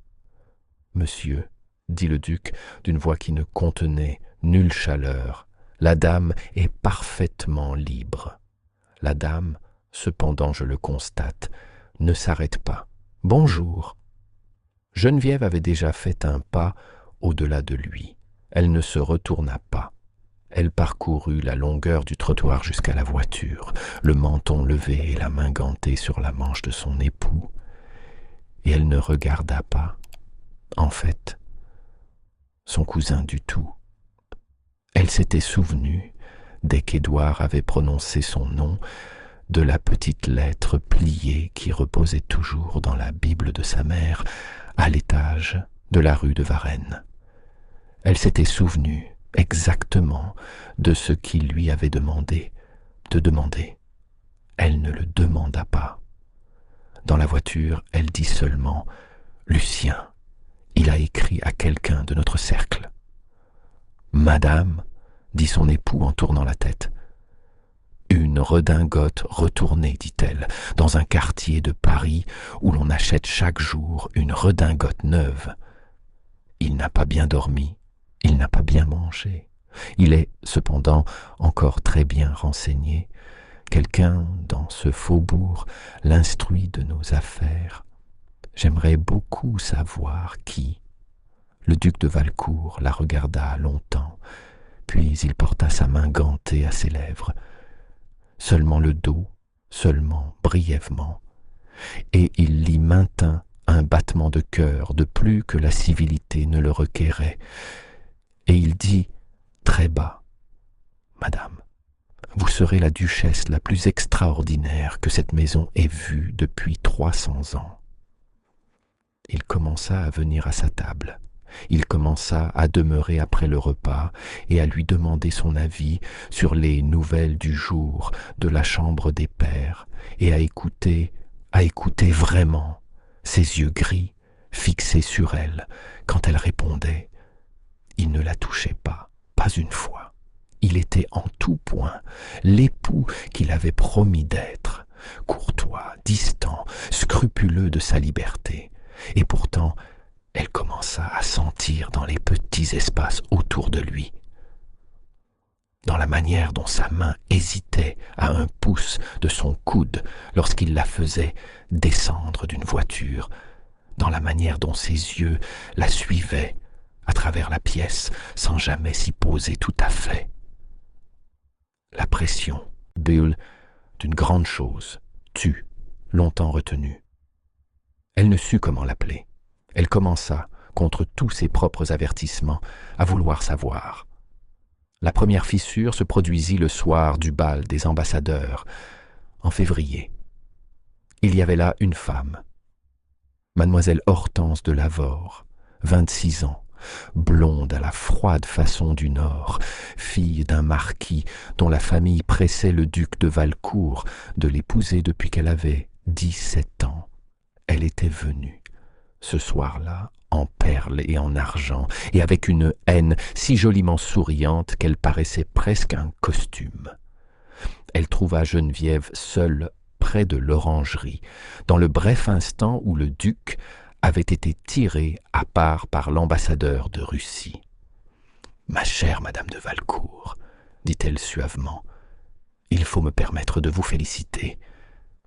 Monsieur, dit le duc d'une voix qui ne contenait nulle chaleur, la dame est parfaitement libre. La dame, cependant je le constate, ne s'arrête pas. Bonjour. » Geneviève avait déjà fait un pas au-delà de lui. Elle ne se retourna pas. Elle parcourut la longueur du trottoir jusqu'à la voiture, le menton levé et la main gantée sur la manche de son époux, et elle ne regarda pas, en fait, son cousin du tout. Elle s'était souvenue, dès qu'Édouard avait prononcé son nom, de la petite lettre pliée qui reposait toujours dans la Bible de sa mère, à l'étage de la rue de Varennes. Elle s'était souvenue exactement de ce qu'il lui avait demandé de demander. Elle ne le demanda pas. Dans la voiture, elle dit seulement « Lucien, il a écrit à quelqu'un de notre cercle. »« Madame, dit son époux en tournant la tête. « Une redingote retournée, dit-elle, dans un quartier de Paris où l'on achète chaque jour une redingote neuve. Il n'a pas bien dormi, il n'a pas bien mangé. Il est, cependant, encore très bien renseigné. Quelqu'un dans ce faubourg l'instruit de nos affaires. J'aimerais beaucoup savoir qui. » Le duc de Valcourt la regarda longtemps, puis il porta sa main gantée à ses lèvres. Seulement le dos, seulement brièvement, et il y maintint un battement de cœur de plus que la civilité ne le requérait, et il dit très bas, « Madame, vous serez la duchesse la plus extraordinaire que cette maison ait vue depuis 300 ans. » Il commença à venir à sa table. Il commença à demeurer après le repas et à lui demander son avis sur les nouvelles du jour de la chambre des pairs et à écouter vraiment, ses yeux gris fixés sur elle quand elle répondait. Il ne la touchait pas, pas une fois. Il était en tout point l'époux qu'il avait promis d'être, courtois, distant, scrupuleux de sa liberté. Et pourtant, elle commença à sentir dans les petits espaces autour de lui, dans la manière dont sa main hésitait à un pouce de son coude lorsqu'il la faisait descendre d'une voiture, dans la manière dont ses yeux la suivaient à travers la pièce sans jamais s'y poser tout à fait. La pression, bulle d'une grande chose, tue, longtemps retenue. Elle ne sut comment l'appeler. Elle commença, contre tous ses propres avertissements, à vouloir savoir. La première fissure se produisit le soir du bal des ambassadeurs, en février. Il y avait là une femme, mademoiselle Hortense de Lavore, 26 ans, blonde à la froide façon du Nord, fille d'un marquis dont la famille pressait le duc de Valcourt de l'épouser depuis qu'elle avait 17 ans. Elle était venue, ce soir-là, en perles et en argent, et avec une haine si joliment souriante qu'elle paraissait presque un costume. Elle trouva Geneviève seule près de l'orangerie, dans le bref instant où le duc avait été tiré à part par l'ambassadeur de Russie. « Ma chère Madame de Valcourt, dit-elle suavement, il faut me permettre de vous féliciter.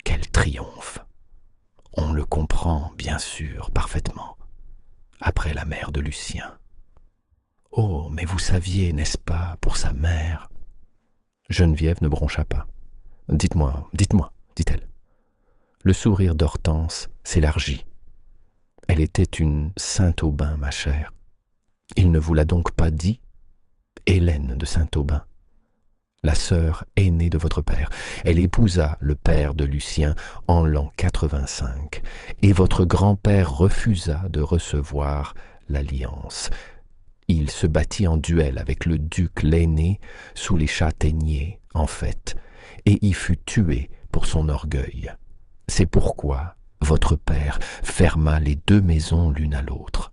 Quel triomphe! On le comprend, bien sûr, parfaitement. Après la mère de Lucien. Oh, mais vous saviez, n'est-ce pas, pour sa mère. Geneviève ne broncha pas. Dites-moi, dit-elle. Le sourire d'Hortense s'élargit. Elle était une Saint-Aubin, ma chère. Il ne vous l'a donc pas dit? Hélène de Saint-Aubin, la sœur aînée de votre père. Elle épousa le père de Lucien en l'an 85, et votre grand-père refusa de recevoir l'alliance. Il se battit en duel avec le duc l'aîné sous les châtaigniers, en fait, et y fut tué pour son orgueil. C'est pourquoi votre père ferma les deux maisons l'une à l'autre.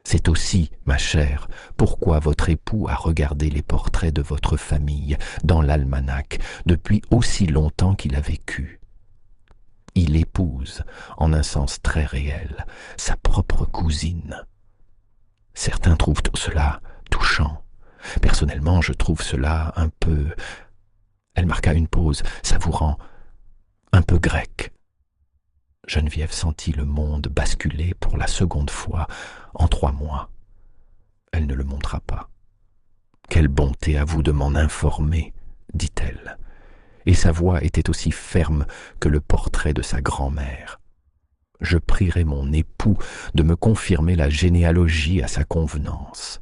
C'est aussi, ma chère, pourquoi votre époux a regardé les portraits de votre famille dans l'almanach depuis aussi longtemps qu'il a vécu. Il épouse, en un sens très réel, sa propre cousine. Certains trouvent cela touchant. Personnellement, je trouve cela un peu... Elle marqua une pause, savourant, un peu grec. Geneviève sentit le monde basculer pour la seconde fois en 3 mois. Elle ne le montra pas. « Quelle bonté à vous de m'en informer, dit-elle, et sa voix était aussi ferme que le portrait de sa grand-mère. Je prierai mon époux de me confirmer la généalogie à sa convenance. »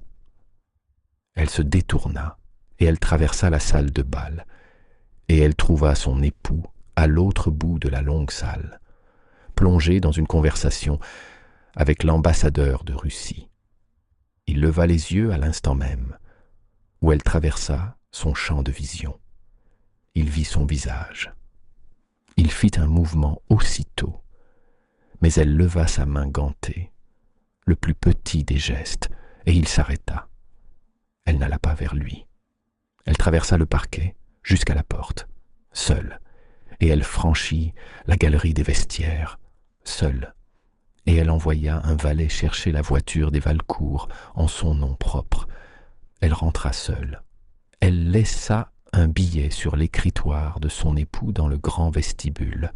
Elle se détourna et elle traversa la salle de bal, et elle trouva son époux à l'autre bout de la longue salle, plongé dans une conversation avec l'ambassadeur de Russie. Il leva les yeux à l'instant même, où elle traversa son champ de vision. Il vit son visage. Il fit un mouvement aussitôt, mais elle leva sa main gantée, le plus petit des gestes, et il s'arrêta. Elle n'alla pas vers lui. Elle traversa le parquet jusqu'à la porte, seule, et elle franchit la galerie des vestiaires, seule, et elle envoya un valet chercher la voiture des Valcourt en son nom propre. Elle rentra seule. Elle laissa un billet sur l'écritoire de son époux dans le grand vestibule.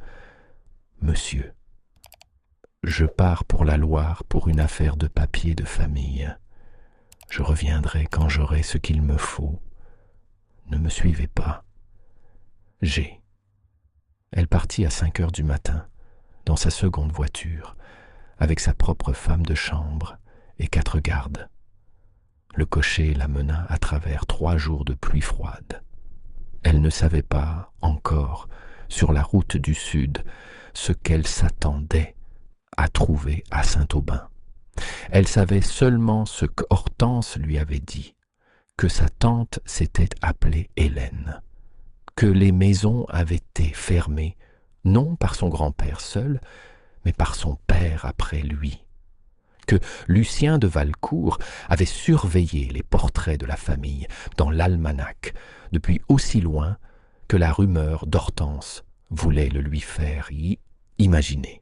« Monsieur, je pars pour la Loire pour une affaire de papier de famille. Je reviendrai quand j'aurai ce qu'il me faut. Ne me suivez pas. J'ai. » Elle partit à 5 heures du matin, dans sa seconde voiture, avec sa propre femme de chambre et 4 gardes. Le cocher la mena à travers 3 jours de pluie froide. Elle ne savait pas encore, sur la route du Sud, ce qu'elle s'attendait à trouver à Saint-Aubin. Elle savait seulement ce qu'Hortense lui avait dit, que sa tante s'était appelée Hélène, que les maisons avaient été fermées, non par son grand-père seul, mais par son père après lui, que Lucien de Valcourt avait surveillé les portraits de la famille dans l'almanach depuis aussi loin que la rumeur d'Hortense voulait le lui faire imaginer.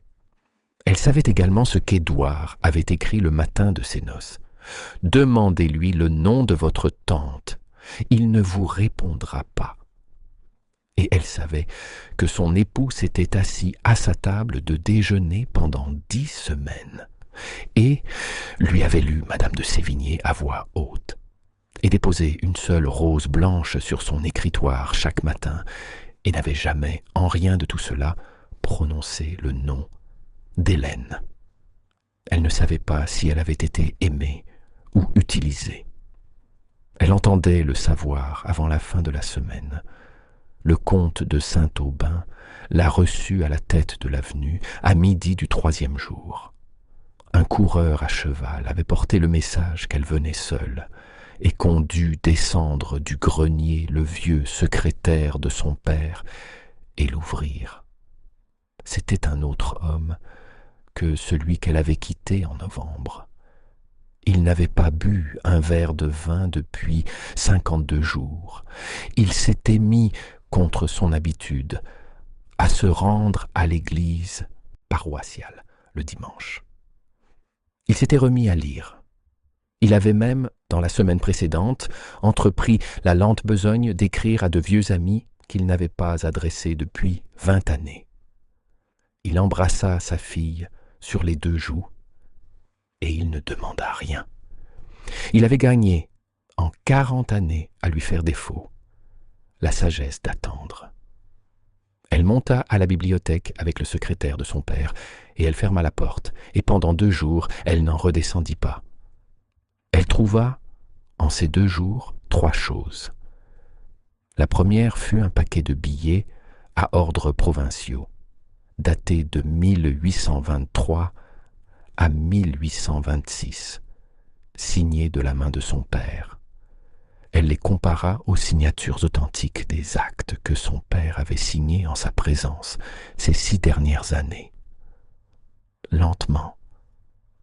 Elle savait également ce qu'Édouard avait écrit le matin de ses noces. « Demandez-lui le nom de votre tante. Il ne vous répondra pas. » Et elle savait que son époux s'était assis à sa table de déjeuner pendant 10 semaines et lui avait lu Madame de Sévigné à voix haute et déposé une seule rose blanche sur son écritoire chaque matin et n'avait jamais, en rien de tout cela, prononcé le nom d'Hélène. Elle ne savait pas si elle avait été aimée ou utilisée. Elle entendait le savoir avant la fin de la semaine. Le comte de Saint-Aubin l'a reçue à la tête de l'avenue à midi du 3e jour. Un coureur à cheval avait porté le message qu'elle venait seule et qu'on dut descendre du grenier le vieux secrétaire de son père et l'ouvrir. C'était un autre homme que celui qu'elle avait quitté en novembre. Il n'avait pas bu un verre de vin depuis 52 jours. Il s'était mis, contre son habitude, à se rendre à l'église paroissiale le dimanche. Il s'était remis à lire. Il avait même, dans la semaine précédente, entrepris la lente besogne d'écrire à de vieux amis qu'il n'avait pas adressés depuis 20 années. Il embrassa sa fille sur les 2 joues et il ne demanda rien. Il avait gagné, en 40 années, à lui faire défaut, la sagesse d'attendre. Elle monta à la bibliothèque avec le secrétaire de son père, et elle ferma la porte, et pendant 2 jours, elle n'en redescendit pas. Elle trouva, en ces 2 jours, 3 choses. La première fut un paquet de billets à ordre provinciaux, datés de 1823 à 1826, signés de la main de son père. Elle les compara aux signatures authentiques des actes que son père avait signés en sa présence ces 6 dernières années. Lentement,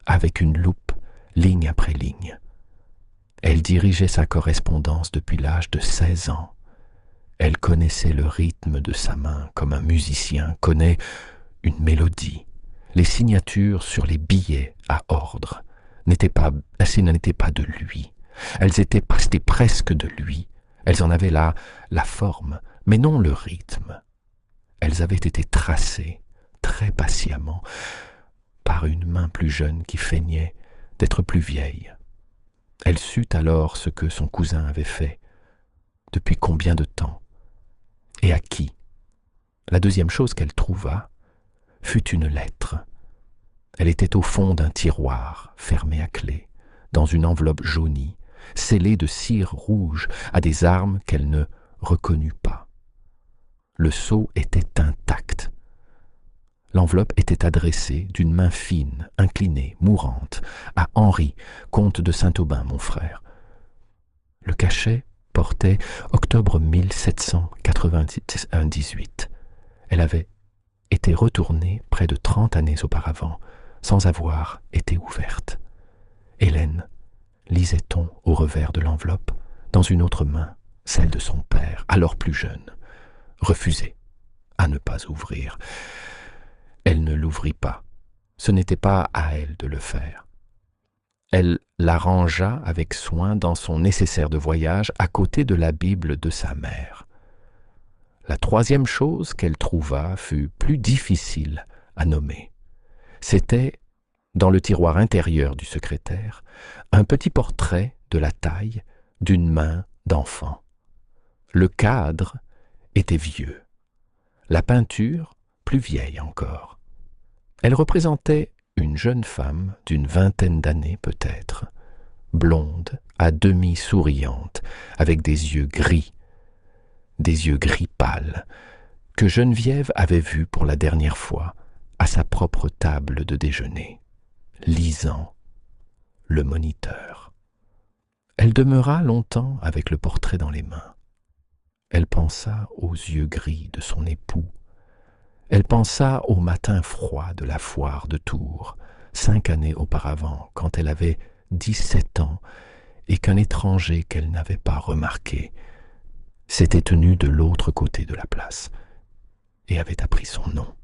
avec une loupe, ligne après ligne, elle dirigeait sa correspondance depuis l'âge de 16 ans. Elle connaissait le rythme de sa main comme un musicien connaît une mélodie. Les signatures sur les billets à ordre n'étaient pas de lui. Elles étaient presque de lui. Elles en avaient là la forme, mais non le rythme. Elles avaient été tracées très patiemment par une main plus jeune qui feignait d'être plus vieille. Elle sut alors ce que son cousin avait fait, depuis combien de temps, et à qui. La deuxième chose qu'elle trouva fut une lettre. Elle était au fond d'un tiroir, fermé à clé, dans une enveloppe jaunie, scellée de cire rouge à des armes qu'elle ne reconnut pas. Le sceau était intact. L'enveloppe était adressée d'une main fine, inclinée, mourante, à Henri, comte de Saint-Aubin, mon frère. Le cachet portait octobre 1798. Elle avait été retournée près de 30 années auparavant, sans avoir été ouverte. Hélène, lisait-on au revers de l'enveloppe, dans une autre main, celle de son père, alors plus jeune, refusait à ne pas ouvrir. Elle ne l'ouvrit pas. Ce n'était pas à elle de le faire. Elle la rangea avec soin dans son nécessaire de voyage à côté de la Bible de sa mère. La troisième chose qu'elle trouva fut plus difficile à nommer. C'était, dans le tiroir intérieur du secrétaire, un petit portrait de la taille d'une main d'enfant. Le cadre était vieux, la peinture plus vieille encore. Elle représentait une jeune femme d'une 20aine d'années peut-être, blonde, à demi souriante, avec des yeux gris pâles, que Geneviève avait vus pour la dernière fois à sa propre table de déjeuner, lisant le Moniteur. Elle demeura longtemps avec le portrait dans les mains. Elle pensa aux yeux gris de son époux. Elle pensa au matin froid de la foire de Tours, 5 années auparavant, quand elle avait 17 ans, et qu'un étranger qu'elle n'avait pas remarqué s'était tenu de l'autre côté de la place et avait appris son nom.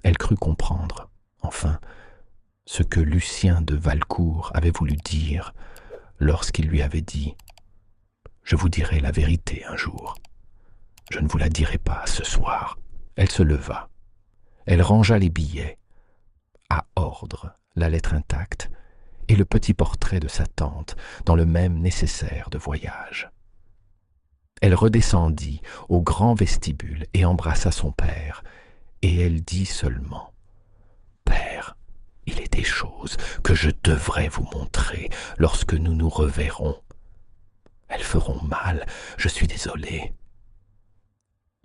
Elle crut comprendre, enfin, ce que Lucien de Valcourt avait voulu dire lorsqu'il lui avait dit « Je vous dirai la vérité un jour. Je ne vous la dirai pas ce soir. » Elle se leva. Elle rangea les billets, à ordre, la lettre intacte, et le petit portrait de sa tante dans le même nécessaire de voyage. Elle redescendit au grand vestibule et embrassa son père, et elle dit seulement « Père, il est des choses que je devrais vous montrer lorsque nous nous reverrons. Elles feront mal, je suis désolée. »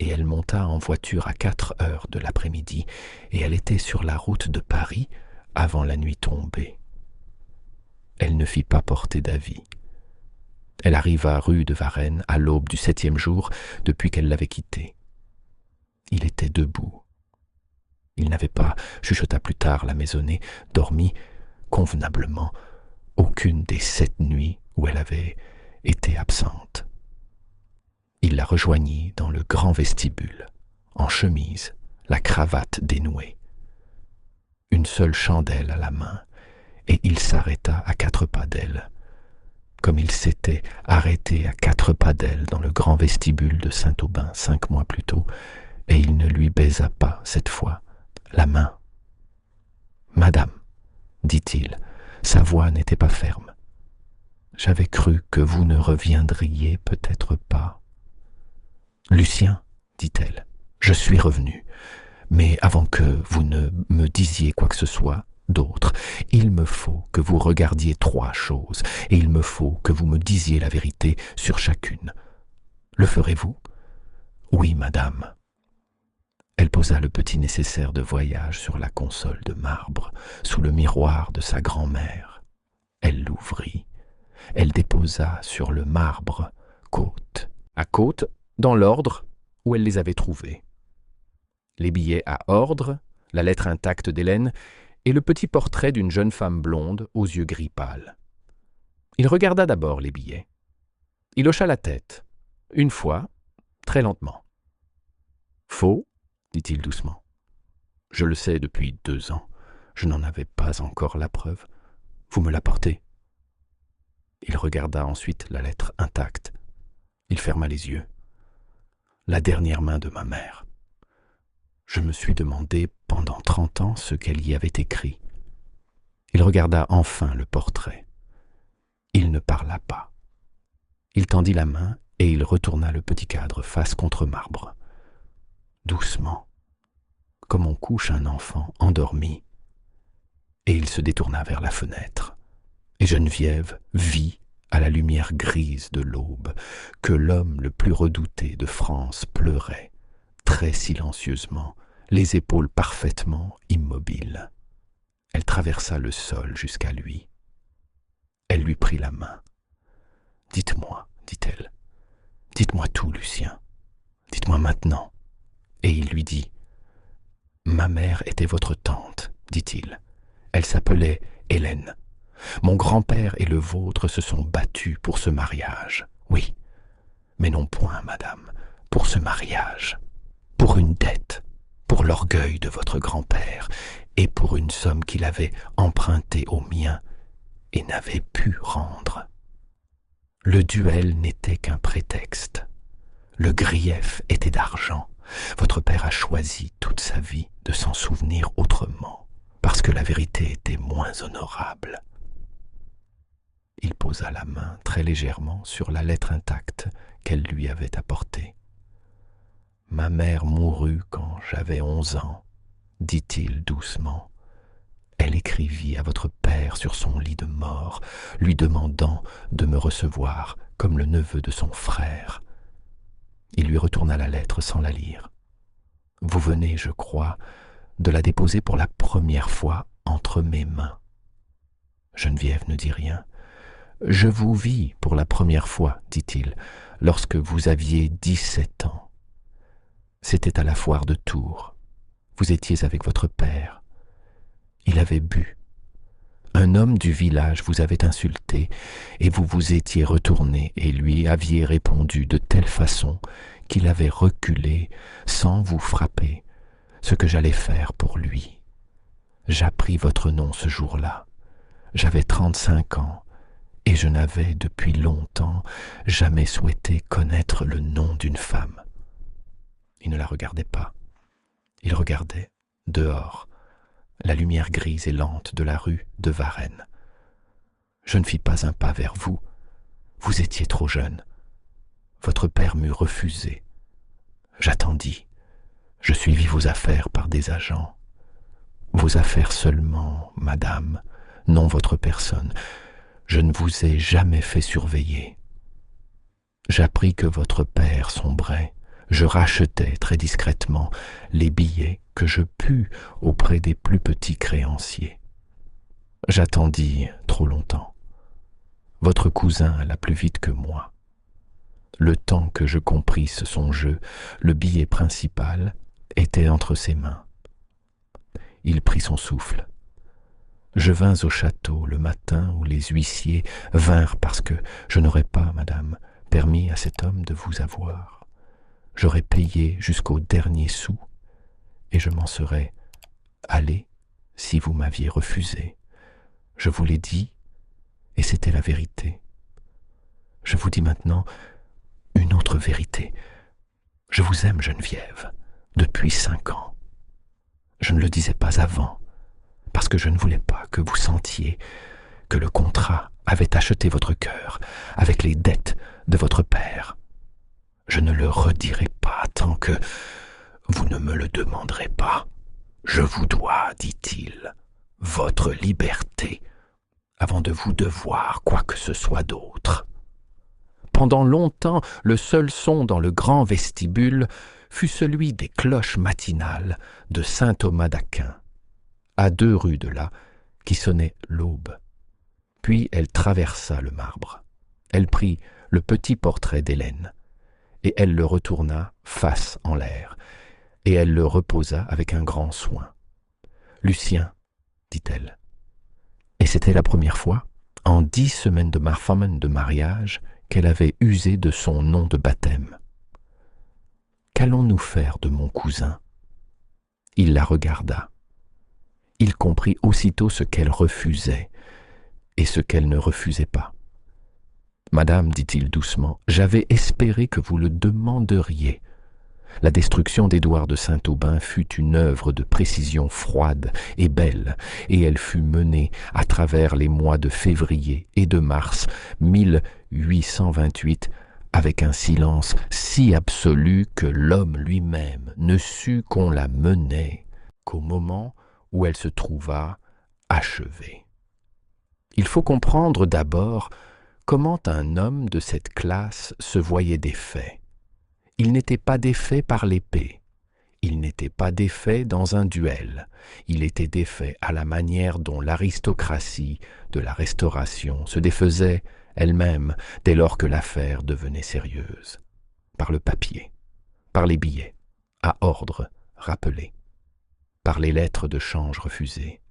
Et elle monta en voiture à 4 heures de l'après-midi, et elle était sur la route de Paris avant la nuit tombée. Elle ne fit pas porter d'avis. Elle arriva rue de Varennes à l'aube du 7e jour depuis qu'elle l'avait quitté. Il était debout. Il n'avait pas, chuchota plus tard la maisonnée, dormi convenablement aucune des 7 nuits où elle avait été absente. Il la rejoignit dans le grand vestibule, en chemise, la cravate dénouée. Une seule chandelle à la main, et il s'arrêta à 4 pas d'elle, comme il s'était arrêté à 4 pas d'elle dans le grand vestibule de Saint-Aubin 5 mois plus tôt, et il ne lui baisa pas, cette fois, la main. « Madame, dit-il, sa voix n'était pas ferme. J'avais cru que vous ne reviendriez peut-être pas. »« Lucien, dit-elle, je suis revenue, mais avant que vous ne me disiez quoi que ce soit d'autre, il me faut que vous regardiez 3 choses, et il me faut que vous me disiez la vérité sur chacune. Le ferez-vous ? » ?»« Oui, madame. » Elle posa le petit nécessaire de voyage sur la console de marbre, sous le miroir de sa grand-mère. Elle l'ouvrit. Elle déposa sur le marbre côte à côte, dans l'ordre où elle les avait trouvés. Les billets à ordre, la lettre intacte d'Hélène et le petit portrait d'une jeune femme blonde aux yeux gris pâle. Il regarda d'abord les billets. Il hocha la tête, une fois, très lentement. « Faux, dit-il doucement. Je le sais depuis 2 ans. Je n'en avais pas encore la preuve. Vous me l'apportez. » Il regarda ensuite la lettre intacte. Il ferma les yeux. La dernière main de ma mère. Je me suis demandé pendant 30 ans ce qu'elle y avait écrit. Il regarda enfin le portrait. Il ne parla pas. Il tendit la main et il retourna le petit cadre face contre marbre. Doucement, comme on couche un enfant endormi. Et il se détourna vers la fenêtre. Et Geneviève vit, à la lumière grise de l'aube, que l'homme le plus redouté de France pleurait, très silencieusement, les épaules parfaitement immobiles. Elle traversa le sol jusqu'à lui. Elle lui prit la main. « Dites-moi, dit-elle, dites-moi tout, Lucien. Dites-moi maintenant. » Et il lui dit « Ma mère était votre tante, dit-il. Elle s'appelait Hélène. Mon grand-père et le vôtre se sont battus pour ce mariage. Oui, mais non point, madame, pour ce mariage. Pour une dette, pour l'orgueil de votre grand-père et pour une somme qu'il avait empruntée au mien et n'avait pu rendre. Le duel n'était qu'un prétexte. Le grief était d'argent. Votre père a choisi toute sa vie de s'en souvenir autrement, parce que la vérité était moins honorable. » Il posa la main très légèrement sur la lettre intacte qu'elle lui avait apportée. « Ma mère mourut quand j'avais 11 ans, dit-il doucement. Elle écrivit à votre père sur son lit de mort, lui demandant de me recevoir comme le neveu de son frère. Il lui retourna la lettre sans la lire. Vous venez, je crois, de la déposer pour la première fois entre mes mains. » Geneviève ne dit rien. « Je vous vis pour la première fois, dit-il, lorsque vous aviez 17 ans. C'était à la foire de Tours. Vous étiez avec votre père. Il avait bu Un homme du village vous avait insulté et vous vous étiez retourné et lui aviez répondu de telle façon qu'il avait reculé sans vous frapper, ce que j'allais faire pour lui. J'appris votre nom ce jour-là. J'avais 35 ans et je n'avais depuis longtemps jamais souhaité connaître le nom d'une femme. Il ne la regardait pas. Il regardait dehors, la lumière grise et lente de la rue de Varennes. Je ne fis pas un pas vers vous. Vous étiez trop jeune. Votre père m'eût refusé. J'attendis. Je suivis vos affaires par des agents. Vos affaires seulement, madame, non votre personne. Je ne vous ai jamais fait surveiller. J'appris que votre père sombrait. Je rachetai très discrètement les billets que je pus auprès des plus petits créanciers. J'attendis trop longtemps. Votre cousin alla plus vite que moi. Le temps que je comprisse son jeu, le billet principal était entre ses mains. Il prit son souffle. Je vins au château le matin où les huissiers vinrent parce que je n'aurais pas, madame, permis à cet homme de vous avoir. J'aurais payé jusqu'au dernier sou et je m'en serais allé si vous m'aviez refusé. Je vous l'ai dit et c'était la vérité. Je vous dis maintenant une autre vérité. Je vous aime, Geneviève, depuis 5 ans. Je ne le disais pas avant, parce que je ne voulais pas que vous sentiez que le contrat avait acheté votre cœur avec les dettes de votre père. Je ne le redirai pas tant que vous ne me le demanderez pas. Je vous dois, dit-il, votre liberté avant de vous devoir quoi que ce soit d'autre. Pendant longtemps, le seul son dans le grand vestibule fut celui des cloches matinales de saint Thomas d'Aquin, à 2 rues de là, qui sonnait l'aube. Puis elle traversa le marbre. Elle prit le petit portrait d'Hélène, et elle le retourna face en l'air, et elle le reposa avec un grand soin. « Lucien, dit-elle. » Et c'était la première fois, en 10 semaines de de mariage, qu'elle avait usé de son nom de baptême. « Qu'allons-nous faire de mon cousin ?» Il la regarda. Il comprit aussitôt ce qu'elle refusait et ce qu'elle ne refusait pas. « Madame, dit-il doucement, j'avais espéré que vous le demanderiez. La destruction d'Édouard de Saint-Aubin fut une œuvre de précision froide et belle, et elle fut menée à travers les mois de février et de mars 1828 avec un silence si absolu que l'homme lui-même ne sut qu'on la menait qu'au moment où elle se trouva achevée. Il faut comprendre d'abord comment un homme de cette classe se voyait défait. Il n'était pas défait par l'épée, il n'était pas défait dans un duel, il était défait à la manière dont l'aristocratie de la Restauration se défaisait elle-même dès lors que l'affaire devenait sérieuse, par le papier, par les billets, à ordre rappelés, par les lettres de change refusées,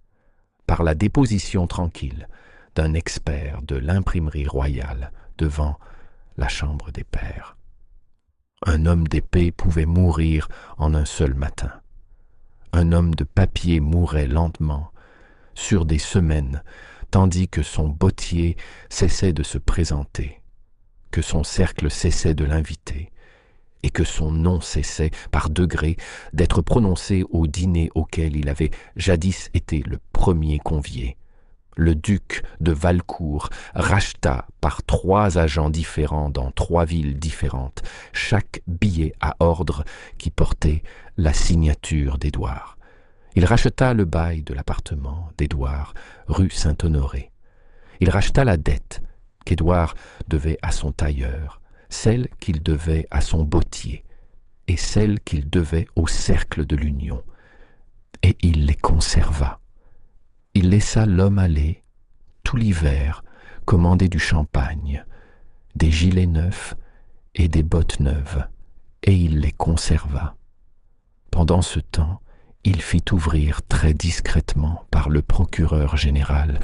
par la déposition tranquille d'un expert de l'imprimerie royale devant la chambre des pairs. Un homme d'épée pouvait mourir en un seul matin. Un homme de papier mourait lentement, sur des semaines, tandis que son bottier cessait de se présenter, que son cercle cessait de l'inviter, et que son nom cessait, par degrés, d'être prononcé au dîner auquel il avait jadis été le premier convié. Le duc de Valcourt racheta par 3 agents différents dans 3 villes différentes chaque billet à ordre qui portait la signature d'Édouard. Il racheta le bail de l'appartement d'Édouard, rue Saint-Honoré. Il racheta la dette qu'Édouard devait à son tailleur, celle qu'il devait à son bottier et celle qu'il devait au cercle de l'Union. Et il les conserva. Il laissa l'homme aller, tout l'hiver, commander du champagne, des gilets neufs et des bottes neuves, et il les conserva. Pendant ce temps, il fit ouvrir très discrètement par le procureur général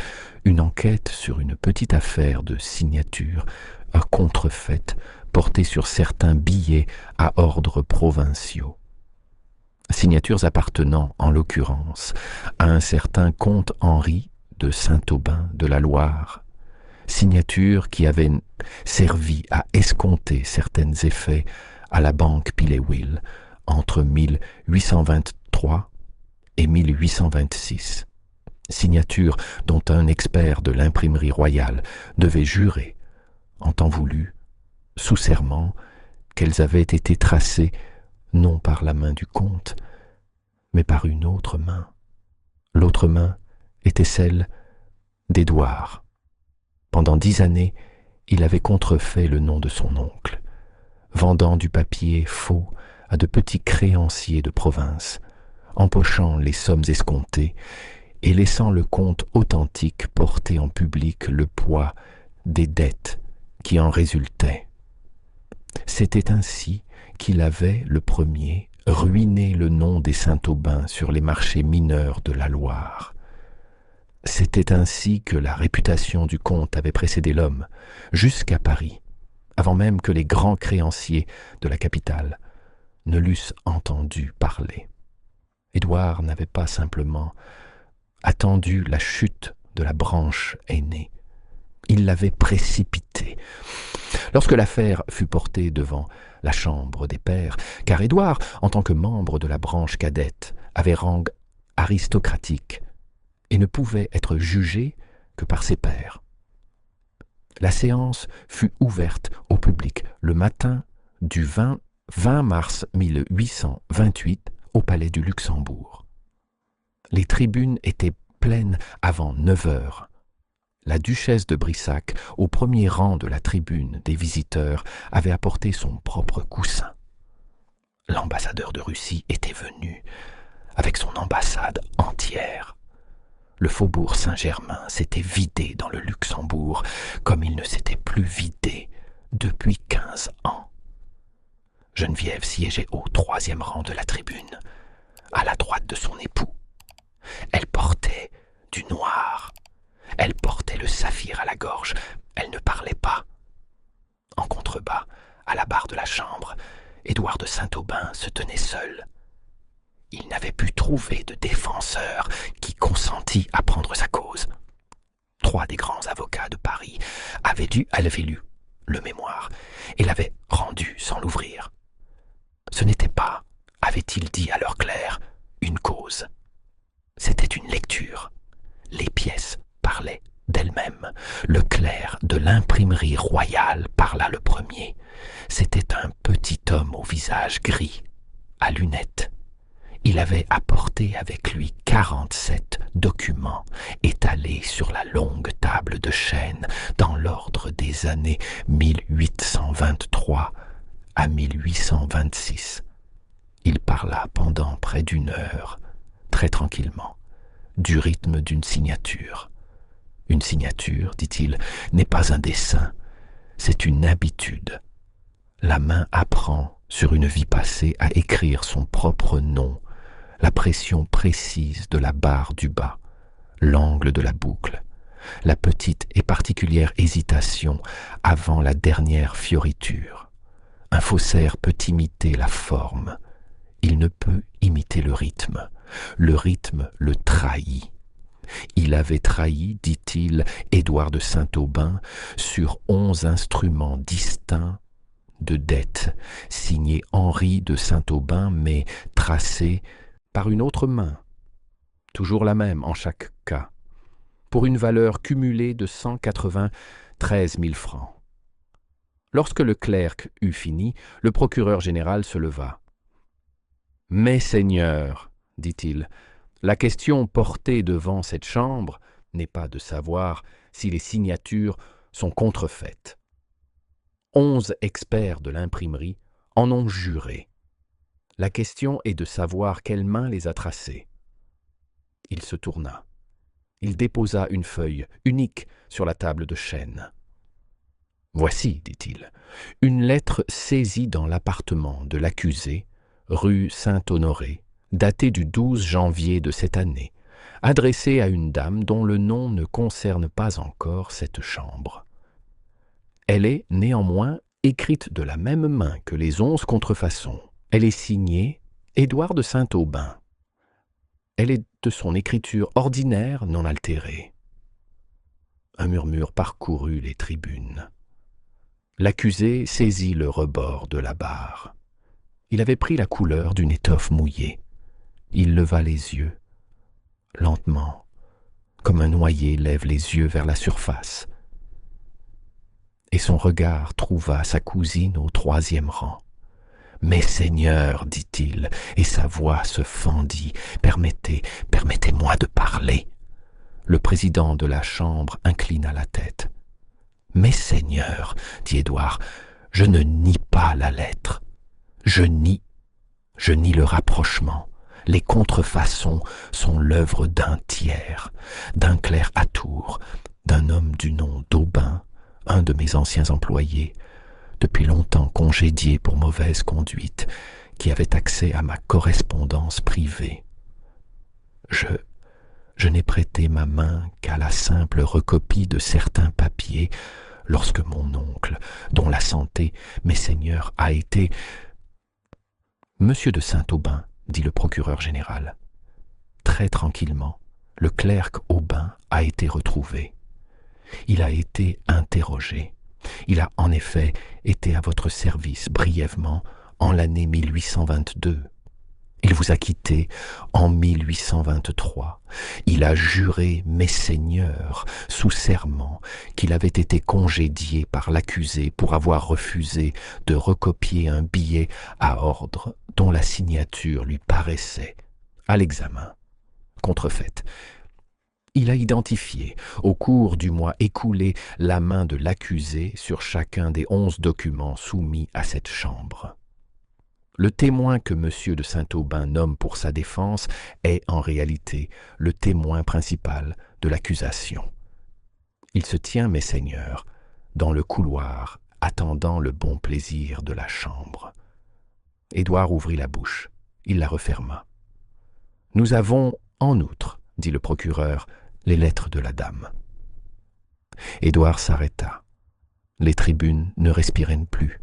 une enquête sur une petite affaire de signature a contrefaite portée sur certains billets à ordre provinciaux. Signatures appartenant, en l'occurrence, à un certain comte Henri de Saint-Aubin de la Loire, signatures qui avaient servi à escompter certains effets à la banque Pile-et-Will entre 1823 et 1826. Signature dont un expert de l'imprimerie royale devait jurer, en temps voulu, sous serment, qu'elles avaient été tracées non par la main du comte, mais par une autre main. L'autre main était celle d'Édouard. Pendant 10 années, il avait contrefait le nom de son oncle, vendant du papier faux à de petits créanciers de province, empochant les sommes escomptées et laissant le compte authentique porter en public le poids des dettes qui en résultaient. C'était ainsi qu'il avait, le premier, ruiné le nom des Saint-Aubin sur les marchés mineurs de la Loire. C'était ainsi que la réputation du comte avait précédé l'homme, jusqu'à Paris, avant même que les grands créanciers de la capitale ne l'eussent entendu parler. Édouard n'avait pas simplement attendu la chute de la branche aînée, il l'avait précipitée. Lorsque l'affaire fut portée devant la Chambre des pairs, car Édouard, en tant que membre de la branche cadette, avait rang aristocratique et ne pouvait être jugé que par ses pairs. La séance fut ouverte au public le matin du 20 mars 1828 au Palais du Luxembourg. Les tribunes étaient pleines avant 9 heures. La duchesse de Brissac, au premier rang de la tribune des visiteurs, avait apporté son propre coussin. L'ambassadeur de Russie était venu, avec son ambassade entière. Le faubourg Saint-Germain s'était vidé dans le Luxembourg comme il ne s'était plus vidé depuis 15 ans. Geneviève siégeait au 3e rang de la tribune, à la droite de son époux. Elle portait du noir. Elle portait le saphir à la gorge. Elle ne parlait pas. En contrebas, à la barre de la chambre, Édouard de Saint-Aubin se tenait seul. Il n'avait pu trouver de défenseur qui consentît à prendre sa cause. 3 des grands avocats de Paris avaient lu le mémoire et l'avaient rendu sans l'ouvrir. Ce n'était pas, avait-il dit à leur clerc, une cause. C'était une lecture. Les pièces parlaient d'elles-mêmes. Le clerc de l'imprimerie royale parla le premier. C'était un petit homme au visage gris, à lunettes. Il avait apporté avec lui 47 documents étalés sur la longue table de chêne dans l'ordre des années 1823 à 1826. Il parla pendant près d'1 heure, très tranquillement, du rythme d'une signature. Une signature, dit-il, n'est pas un dessin, c'est une habitude. La main apprend, sur une vie passée, à écrire son propre nom, la pression précise de la barre du bas, l'angle de la boucle, la petite et particulière hésitation avant la dernière fioriture. Un faussaire peut imiter la forme, il ne peut imiter le rythme. Le rythme le trahit. Il avait trahi, dit-il, Édouard de Saint-Aubin sur 11 instruments distincts de dette, signés Henri de Saint-Aubin, mais tracés par une autre main, toujours la même en chaque cas, pour une valeur cumulée de 193 000 francs. Lorsque le clerc eut fini, le procureur général se leva. « Mes seigneurs, dit-il, la question portée devant cette chambre n'est pas de savoir si les signatures sont contrefaites. 11 experts de l'imprimerie en ont juré. La question est de savoir quelle main les a tracées. » Il se tourna. Il déposa une feuille unique sur la table de chêne. « Voici, dit-il, une lettre saisie dans l'appartement de l'accusé, rue Saint-Honoré, datée du 12 janvier de cette année, adressée à une dame dont le nom ne concerne pas encore cette chambre. Elle est néanmoins écrite de la même main que les 11 contrefaçons. Elle est signée Édouard de Saint-Aubin. Elle est de son écriture ordinaire non altérée. Un murmure parcourut les tribunes. L'accusé saisit le rebord de la barre. Il avait pris la couleur d'une étoffe mouillée. Il leva les yeux, lentement, comme un noyé lève les yeux vers la surface. Et son regard trouva sa cousine au 3e rang. « Messeigneurs, dit-il, et sa voix se fendit. « Permettez-moi de parler. » Le président de la Chambre inclina la tête. « Messeigneurs, dit Édouard, je ne nie pas la lettre. Je nie le rapprochement. Les contrefaçons sont l'œuvre d'un tiers, d'un clerc à Tours, d'un homme du nom d'Aubin, un de mes anciens employés, depuis longtemps congédié pour mauvaise conduite, qui avait accès à ma correspondance privée. Je n'ai prêté ma main qu'à la simple recopie de certains papiers lorsque mon oncle, dont la santé, messeigneurs, a été... Monsieur de Saint-Aubin, dit le procureur général. Très tranquillement, le clerc Aubin a été retrouvé. Il a été interrogé. Il a en effet été à votre service brièvement en l'année 1822. Il vous a quitté en 1823. Il a juré, messeigneurs, sous serment, qu'il avait été congédié par l'accusé pour avoir refusé de recopier un billet à ordre dont la signature lui paraissait, à l'examen, contrefaite. Il a identifié, au cours du mois écoulé, la main de l'accusé sur chacun des 11 documents soumis à cette chambre. Le témoin que M. de Saint-Aubin nomme pour sa défense est en réalité le témoin principal de l'accusation. Il se tient, messeigneurs, dans le couloir, attendant le bon plaisir de la chambre. Édouard ouvrit la bouche. Il la referma. « Nous avons, en outre, dit le procureur, les lettres de la dame. » Édouard s'arrêta. Les tribunes ne respiraient plus.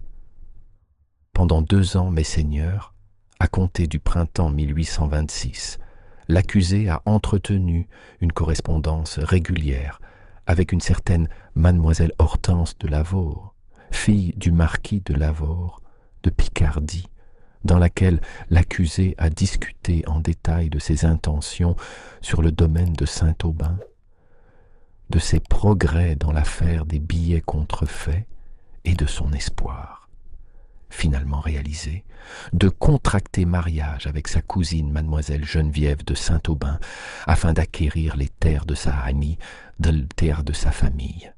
Pendant 2 ans, messeigneurs, à compter du printemps 1826, l'accusé a entretenu une correspondance régulière avec une certaine mademoiselle Hortense de Lavaur, fille du marquis de Lavaur de Picardie, dans laquelle l'accusé a discuté en détail de ses intentions sur le domaine de Saint-Aubin, de ses progrès dans l'affaire des billets contrefaits et de son espoir, finalement réalisé, de contracter mariage avec sa cousine mademoiselle Geneviève de Saint-Aubin afin d'acquérir les terres de sa amie, les terres de sa famille.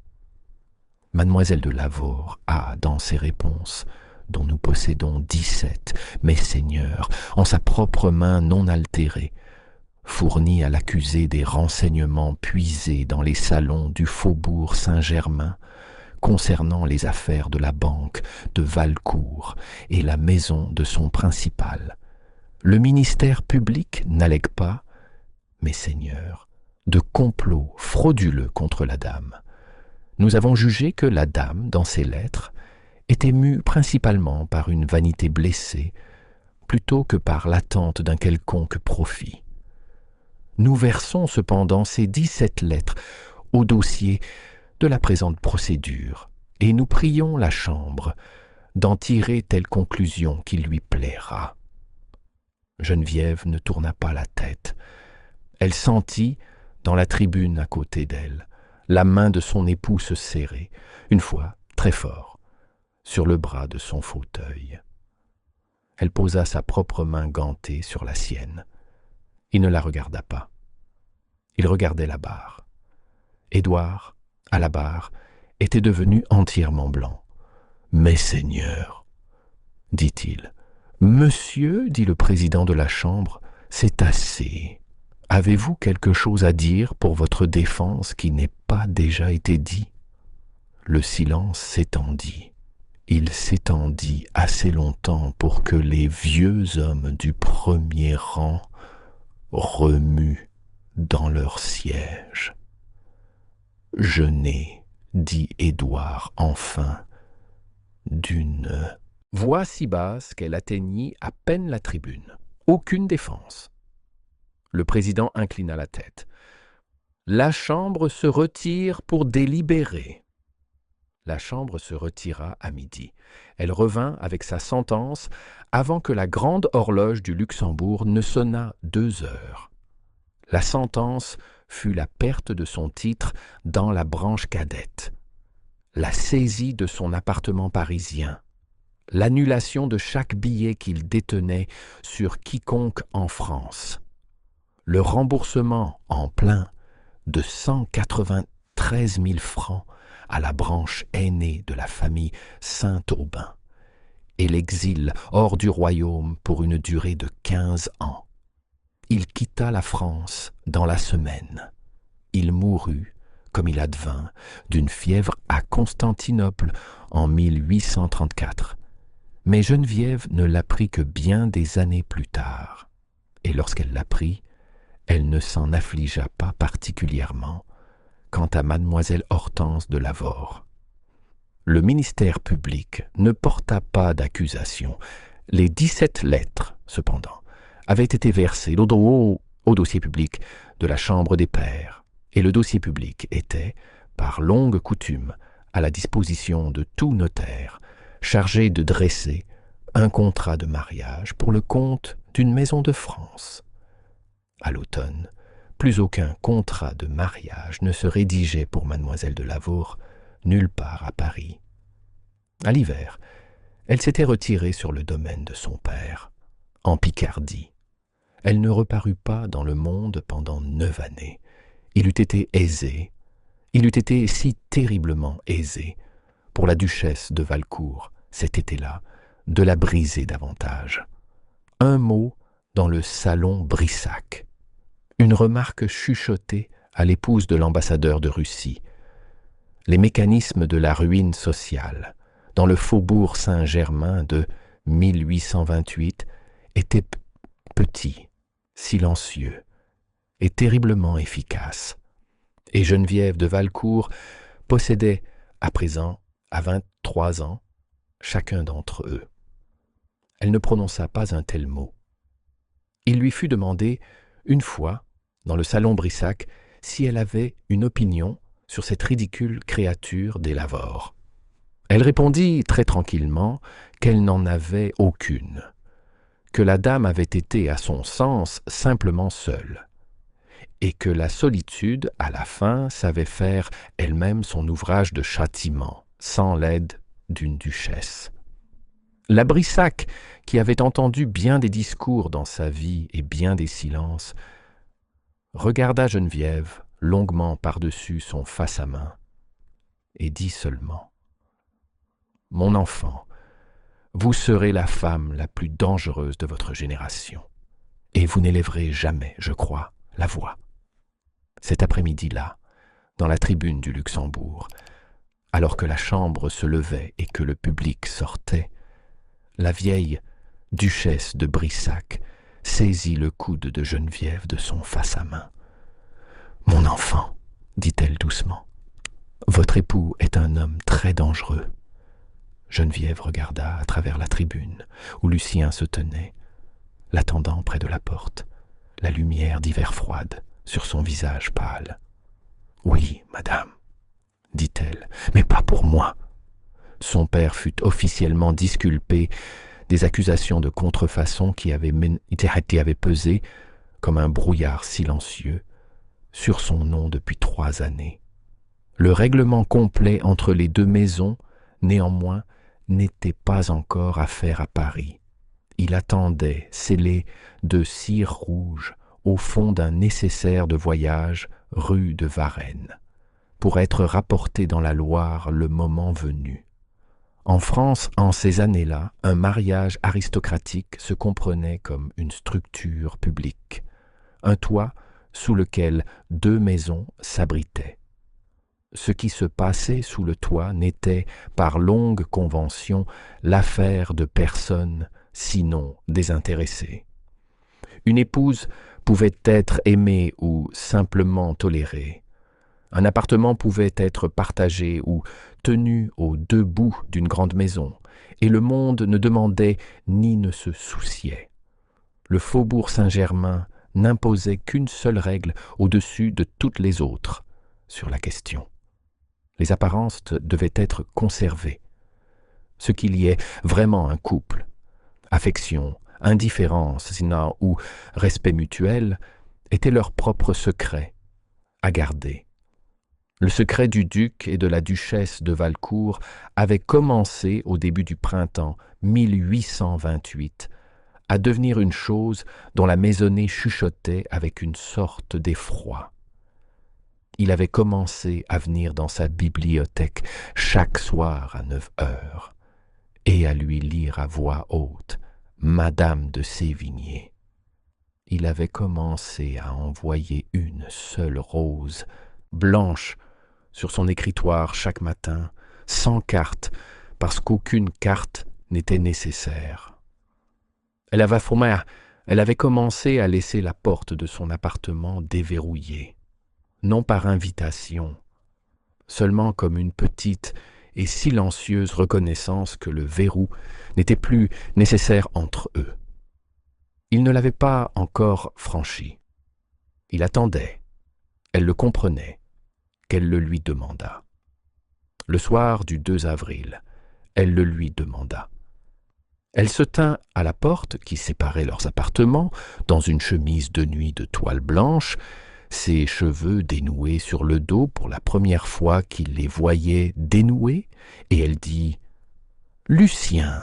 Mademoiselle de Lavaur a, dans ses réponses, dont nous possédons 17, messeigneurs, en sa propre main non altérée, fourni à l'accusé des renseignements puisés dans les salons du faubourg Saint-Germain concernant les affaires de la banque de Valcourt et la maison de son principal. Le ministère public n'allègue pas, messeigneurs, de complot frauduleux contre la dame. Nous avons jugé que la dame, dans ses lettres, était mue principalement par une vanité blessée, plutôt que par l'attente d'un quelconque profit. Nous versons cependant ces 17 lettres au dossier de la présente procédure, et nous prions la Chambre d'en tirer telle conclusion qui lui plaira. Geneviève ne tourna pas la tête. Elle sentit, dans la tribune à côté d'elle, la main de son époux se serrer, une fois très fort, sur le bras de son fauteuil. Elle posa sa propre main gantée sur la sienne. Il ne la regarda pas. Il regardait la barre. Édouard, à la barre, était devenu entièrement blanc. « Messeigneurs, dit-il. « Monsieur, dit le président de la Chambre, c'est assez. Avez-vous quelque chose à dire pour votre défense qui n'ait pas déjà été dit ?» Le silence s'étendit. Il s'étendit assez longtemps pour que les vieux hommes du premier rang remuent dans leur siège. Je n'ai, dit Édouard enfin, d'une voix si basse qu'elle atteignit à peine la tribune. Aucune défense. Le président inclina la tête. La Chambre se retire pour délibérer. La Chambre se retira à midi. Elle revint avec sa sentence avant que la grande horloge du Luxembourg ne sonnât 2 heures. La sentence fut la perte de son titre dans la branche cadette, la saisie de son appartement parisien, l'annulation de chaque billet qu'il détenait sur quiconque en France, le remboursement en plein de 193 000 francs à la branche aînée de la famille Saint-Aubin, et l'exil hors du royaume pour une durée de 15 ans. Il quitta la France dans la semaine. Il mourut, comme il advint, d'une fièvre à Constantinople en 1834. Mais Geneviève ne l'apprit que bien des années plus tard. Et lorsqu'elle l'apprit, elle ne s'en affligea pas particulièrement quant à mademoiselle Hortense de Lavaur. Le ministère public ne porta pas d'accusation. Les 17 lettres, cependant, avaient été versées au dossier public de la Chambre des pairs, et le dossier public était, par longue coutume, à la disposition de tout notaire, chargé de dresser un contrat de mariage pour le compte d'une maison de France. À l'automne, plus aucun contrat de mariage ne se rédigeait pour mademoiselle de Lavaur nulle part à Paris. À l'hiver, elle s'était retirée sur le domaine de son père, en Picardie. Elle ne reparut pas dans le monde pendant 9 années. Il eût été si terriblement aisé, pour la duchesse de Valcourt, cet été-là, de la briser davantage. Un mot dans le salon Brissac, une remarque chuchotée à l'épouse de l'ambassadeur de Russie, les mécanismes de la ruine sociale, dans le faubourg Saint-Germain de 1828, étaient petits, silencieux et terriblement efficaces. Et Geneviève de Valcourt possédait, à présent, à 23 ans, chacun d'entre eux. Elle ne prononça pas un tel mot. Il lui fut demandé, une fois, dans le salon Brissac, si elle avait une opinion sur cette ridicule créature des Lavaur. Elle répondit très tranquillement qu'elle n'en avait aucune, que la dame avait été, à son sens, simplement seule, et que la solitude, à la fin, savait faire elle-même son ouvrage de châtiment, sans l'aide d'une duchesse. La Brissac, qui avait entendu bien des discours dans sa vie et bien des silences, regarda Geneviève longuement par-dessus son face-à-main et dit seulement « Mon enfant, vous serez la femme la plus dangereuse de votre génération, et vous n'élèverez jamais, je crois, la voix. » Cet après-midi-là, dans la tribune du Luxembourg, alors que la chambre se levait et que le public sortait, la vieille duchesse de Brissac saisit le coude de Geneviève de son face-à-main. « Mon enfant, dit-elle doucement, votre époux est un homme très dangereux. » Geneviève regarda à travers la tribune où Lucien se tenait, l'attendant près de la porte, la lumière d'hiver froide sur son visage pâle. « Oui, madame, dit-elle, mais pas pour moi. » Son père fut officiellement disculpé des accusations de contrefaçon qui avaient pesé, comme un brouillard silencieux, sur son nom depuis 3 années. Le règlement complet entre les 2 maisons, néanmoins, n'était pas encore à faire à Paris. Il attendait, scellé de cire rouge, au fond d'un nécessaire de voyage rue de Varennes, pour être rapporté dans la Loire le moment venu. En France, en ces années-là, un mariage aristocratique se comprenait comme une structure publique, un toit sous lequel 2 maisons s'abritaient. Ce qui se passait sous le toit n'était, par longue convention, l'affaire de personne, sinon désintéressée. Une épouse pouvait être aimé ou simplement toléré. Un appartement pouvait être partagé ou tenu aux deux bouts d'une grande maison, et le monde ne demandait ni ne se souciait. Le faubourg Saint-Germain n'imposait qu'une seule règle au-dessus de toutes les autres sur la question. Les apparences devaient être conservées. Ce qu'il y ait vraiment un couple, affection, indifférence, sinon, ou respect mutuel, était leur propre secret à garder. Le secret du duc et de la duchesse de Valcourt avait commencé au début du printemps 1828 à devenir une chose dont la maisonnée chuchotait avec une sorte d'effroi. Il avait commencé à venir dans sa bibliothèque chaque soir à 9 heures et à lui lire à voix haute Madame de Sévigné. Il avait commencé à envoyer une seule rose blanche sur son écritoire chaque matin, sans carte, parce qu'aucune carte n'était nécessaire. Elle avait commencé à laisser la porte de son appartement déverrouillée, non par invitation, seulement comme une petite et silencieuse reconnaissance que le verrou n'était plus nécessaire entre eux. Il ne l'avait pas encore franchi. Il attendait. Elle le comprenait, qu'elle le lui demandât. Le soir du 2 avril, elle le lui demanda. Elle se tint à la porte qui séparait leurs appartements, dans une chemise de nuit de toile blanche, ses cheveux dénoués sur le dos pour la première fois qu'il les voyait dénoués, et elle dit « Lucien,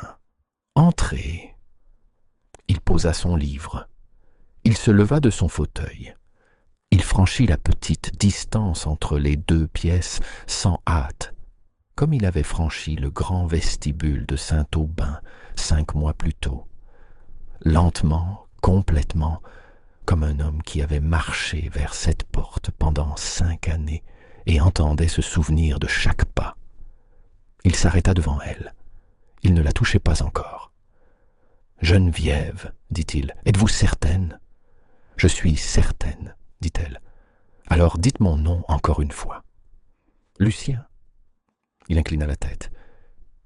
entrez ». Il posa son livre. Il se leva de son fauteuil. Il franchit la petite distance entre les deux pièces sans hâte, comme il avait franchi le grand vestibule de Saint-Aubin 5 mois plus tôt, lentement, complètement, comme un homme qui avait marché vers cette porte pendant 5 années et entendait se souvenir de chaque pas. Il s'arrêta devant elle. Il ne la touchait pas encore. « Geneviève, dit-il, êtes-vous certaine ?»« Je suis certaine, dit-elle. Alors dites mon nom encore une fois. »« Lucien. » Il inclina la tête.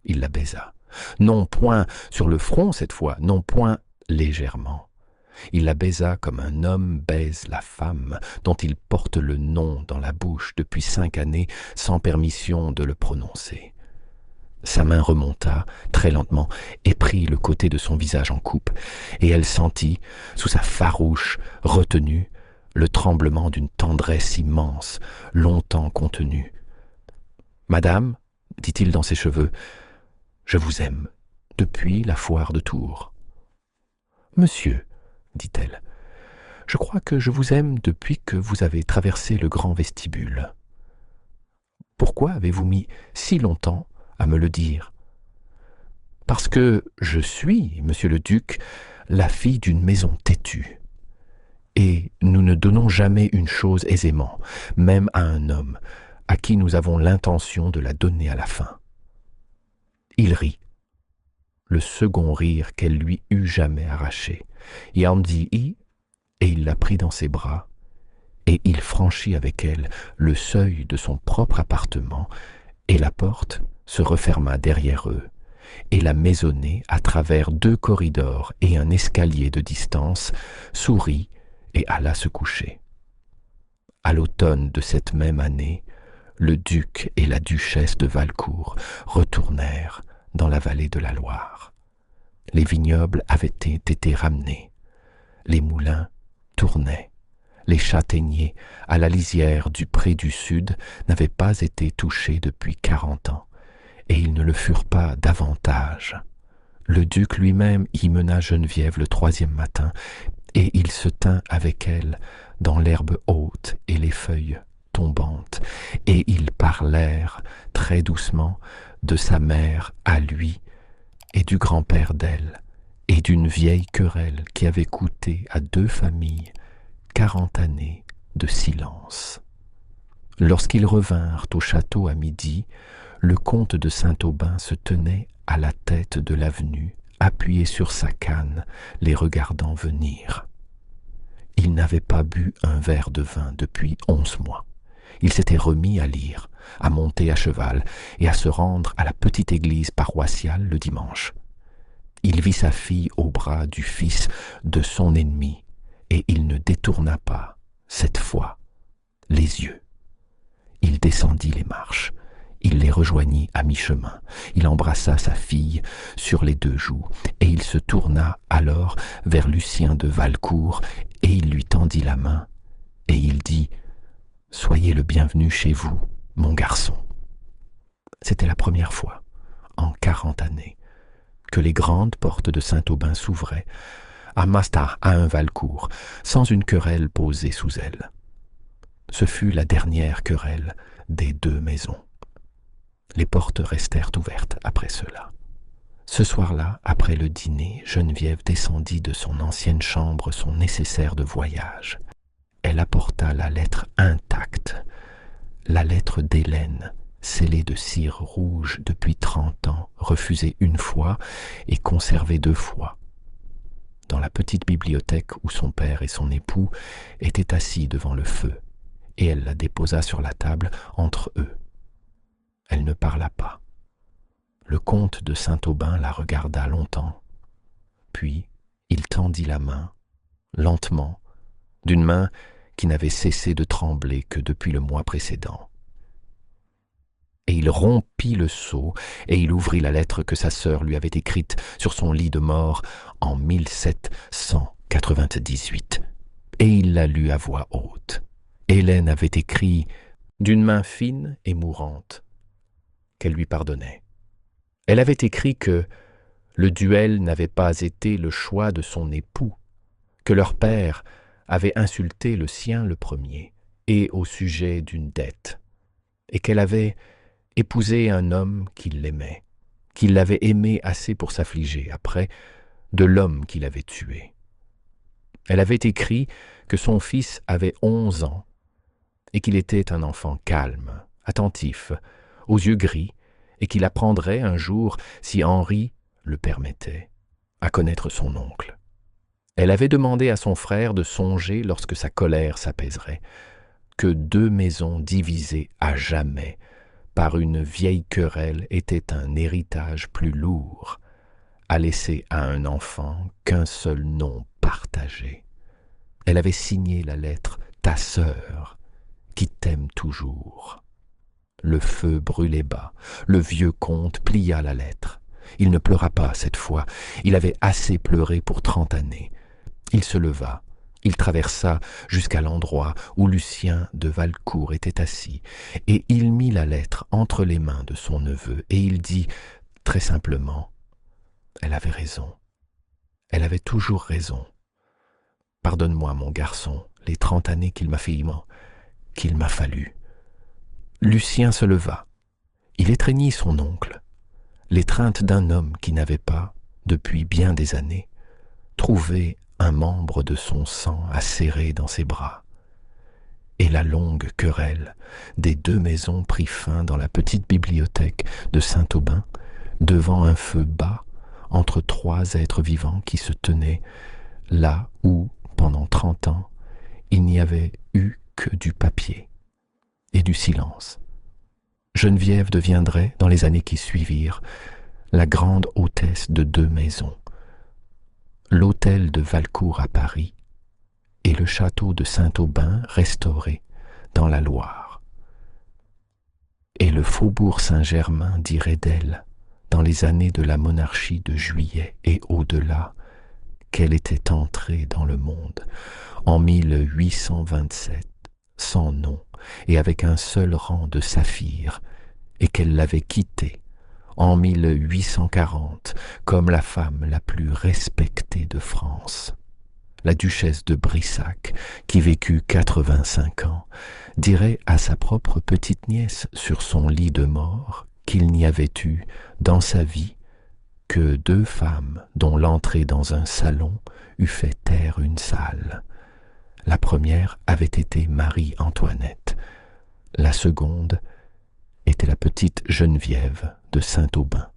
Il la baisa. Non point sur le front cette fois, non point légèrement. Il la baisa comme un homme baise la femme dont il porte le nom dans la bouche depuis 5 années sans permission de le prononcer. Sa main remonta, très lentement, et prit le côté de son visage en coupe, et elle sentit, sous sa farouche retenue, le tremblement d'une tendresse immense, longtemps contenue. « Madame, dit-il dans ses cheveux, je vous aime depuis la foire de Tours. »« Monsieur, dit-elle, je crois que je vous aime depuis que vous avez traversé le grand vestibule. Pourquoi avez-vous mis si longtemps à me le dire ? Parce que je suis, monsieur le duc, la fille d'une maison têtue. Et nous ne donnons jamais une chose aisément, même à un homme, à qui nous avons l'intention de la donner à la fin. » Il rit, le second rire qu'elle lui eût jamais arraché. Et il la prit dans ses bras, et il franchit avec elle le seuil de son propre appartement, et la porte se referma derrière eux, et la maisonnée, à travers 2 corridors et un escalier de distance, sourit et alla se coucher. À l'automne de cette même année, le duc et la duchesse de Valcourt retournèrent dans la vallée de la Loire. Les vignobles avaient été ramenés, les moulins tournaient, les châtaigniers à la lisière du pré du Sud n'avaient pas été touchés depuis 40 ans, et ils ne le furent pas davantage. Le duc lui-même y mena Geneviève le 3e matin, et il se tint avec elle dans l'herbe haute et les feuilles tombantes, et ils parlèrent très doucement de sa mère à lui et du grand-père d'elle, et d'une vieille querelle qui avait coûté à 2 familles 40 années de silence. Lorsqu'ils revinrent au château à midi, le comte de Saint-Aubin se tenait à la tête de l'avenue, appuyé sur sa canne, les regardant venir. Il n'avait pas bu un verre de vin depuis 11 mois. Il s'était remis à lire, à monter à cheval et à se rendre à la petite église paroissiale le dimanche. Il vit sa fille au bras du fils de son ennemi et il ne détourna pas, cette fois, les yeux. Il descendit les marches. Il les rejoignit à mi-chemin. Il embrassa sa fille sur les 2 joues et il se tourna alors vers Lucien de Valcourt et il lui tendit la main et il dit « Soyez le bienvenu chez vous, mon garçon. » C'était la première fois, en 40 années, que les grandes portes de Saint-Aubin s'ouvraient, à Mastach, à un Valcourt, sans une querelle posée sous elle. Ce fut la dernière querelle des 2 maisons. Les portes restèrent ouvertes après cela. Ce soir-là, après le dîner, Geneviève descendit de son ancienne chambre son nécessaire de voyage. Elle apporta la lettre intacte, la lettre d'Hélène, scellée de cire rouge depuis 30 ans, refusée 1 fois et conservée 2 fois. Dans la petite bibliothèque où son père et son époux étaient assis devant le feu, et elle la déposa sur la table entre eux. Elle ne parla pas. Le comte de Saint-Aubin la regarda longtemps, puis il tendit la main, lentement, d'une main qui n'avait cessé de trembler que depuis le mois précédent. Et il rompit le sceau et il ouvrit la lettre que sa sœur lui avait écrite sur son lit de mort en 1798. Et il la lut à voix haute. Hélène avait écrit d'une main fine et mourante qu'elle lui pardonnait. Elle avait écrit que le duel n'avait pas été le choix de son époux, que leur père avait insulté le sien le premier, et au sujet d'une dette, et qu'elle avait épousé un homme qui l'aimait, qu'il l'avait aimé assez pour s'affliger après de l'homme qu'il avait tué. Elle avait écrit que son fils avait 11 ans et qu'il était un enfant calme, attentif, aux yeux gris, et qu'il apprendrait un jour, si Henri le permettait, à connaître son oncle. Elle avait demandé à son frère de songer, lorsque sa colère s'apaiserait, que 2 maisons divisées à jamais par une vieille querelle étaient un héritage plus lourd à laisser à un enfant qu'un seul nom partagé. Elle avait signé la lettre « Ta sœur, qui t'aime toujours ». Le feu brûlait bas. Le vieux comte plia la lettre. Il ne pleura pas cette fois. Il avait assez pleuré pour 30 années. Il se leva. Il traversa jusqu'à l'endroit où Lucien de Valcourt était assis, et il mit la lettre entre les mains de son neveu, et il dit très simplement « Elle avait raison. Elle avait toujours raison. Pardonne-moi, mon garçon, les 30 années qu'il m'a fallu. » Lucien se leva. Il étreignit son oncle, l'étreinte d'un homme qui n'avait pas, depuis bien des années, trouvé un membre de son sang à serrer dans ses bras. Et la longue querelle des 2 maisons prit fin dans la petite bibliothèque de Saint-Aubin, devant un feu bas, entre 3 êtres vivants qui se tenaient là où, pendant 30 ans, il n'y avait eu que du papier et du silence. Geneviève deviendrait, dans les années qui suivirent, la grande hôtesse de 2 maisons, l'hôtel de Valcourt à Paris et le château de Saint-Aubin restauré dans la Loire. Et le faubourg Saint-Germain dirait d'elle, dans les années de la monarchie de Juillet et au-delà, qu'elle était entrée dans le monde en 1827, sans nom et avec un seul rang de saphir, et qu'elle l'avait quitté en 1840 comme la femme la plus respectée de France. La duchesse de Brissac, qui vécut 85 ans, dirait à sa propre petite-nièce sur son lit de mort qu'il n'y avait eu, dans sa vie, que 2 femmes dont l'entrée dans un salon eût fait taire une salle. La première avait été Marie-Antoinette, la seconde était la petite Geneviève de Saint-Aubin,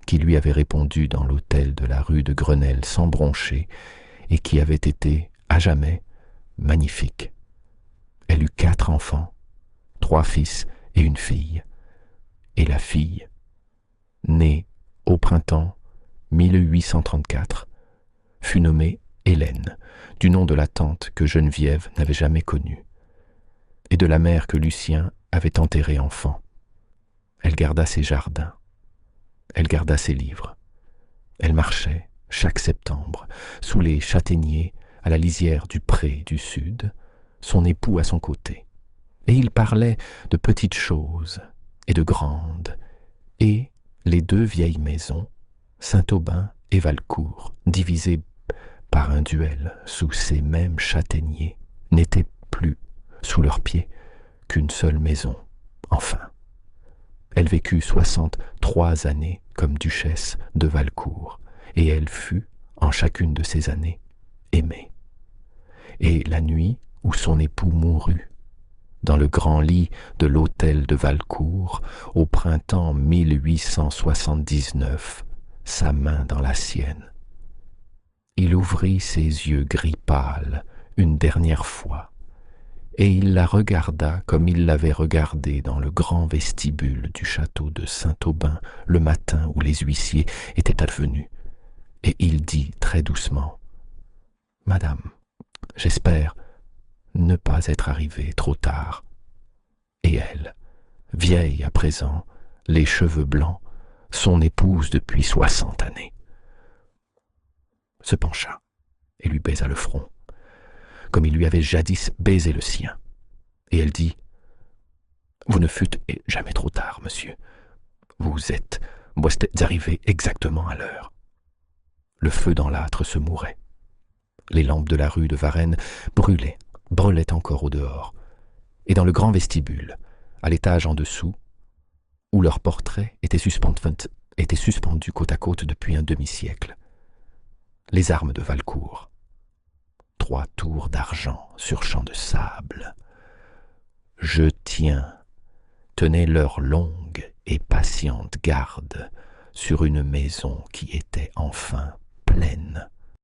qui lui avait répondu dans l'hôtel de la rue de Grenelle sans broncher et qui avait été, à jamais, magnifique. Elle eut 4 enfants, 3 fils et une fille. Et la fille, née au printemps 1834, fut nommée Hélène, du nom de la tante que Geneviève n'avait jamais connue, et de la mère que Lucien avait enterrée enfant. Elle garda ses jardins, elle garda ses livres. Elle marchait, chaque septembre, sous les châtaigniers, à la lisière du pré du sud, son époux à son côté. Et ils parlaient de petites choses et de grandes, et les 2 vieilles maisons, Saint-Aubin et Valcourt, divisées par un duel sous ces mêmes châtaigniers, n'étaient plus, sous leurs pieds, qu'une seule maison, enfin. Elle vécut 63 années comme duchesse de Valcourt, et elle fut, en chacune de ces années, aimée. Et la nuit où son époux mourut, dans le grand lit de l'hôtel de Valcourt, au printemps 1879, sa main dans la sienne. Il ouvrit ses yeux gris pâles une dernière fois, et il la regarda comme il l'avait regardée dans le grand vestibule du château de Saint-Aubin le matin où les huissiers étaient advenus, et il dit très doucement « Madame, j'espère ne pas être arrivé trop tard. » Et elle, vieille à présent, les cheveux blancs, son épouse depuis 60 années, se pencha et lui baisa le front, comme il lui avait jadis baisé le sien. Et elle dit « Vous ne fûtes jamais trop tard, monsieur. Vous êtes arrivé exactement à l'heure. » Le feu dans l'âtre se mourait. Les lampes de la rue de Varennes brûlaient encore au dehors. Et dans le grand vestibule, à l'étage en dessous, où leurs portraits étaient suspendus côte à côte depuis un demi-siècle, les armes de Valcourt, 3 tours d'argent sur champ de sable. Je tiens, tenaient leur longue et patiente garde sur une maison qui était enfin pleine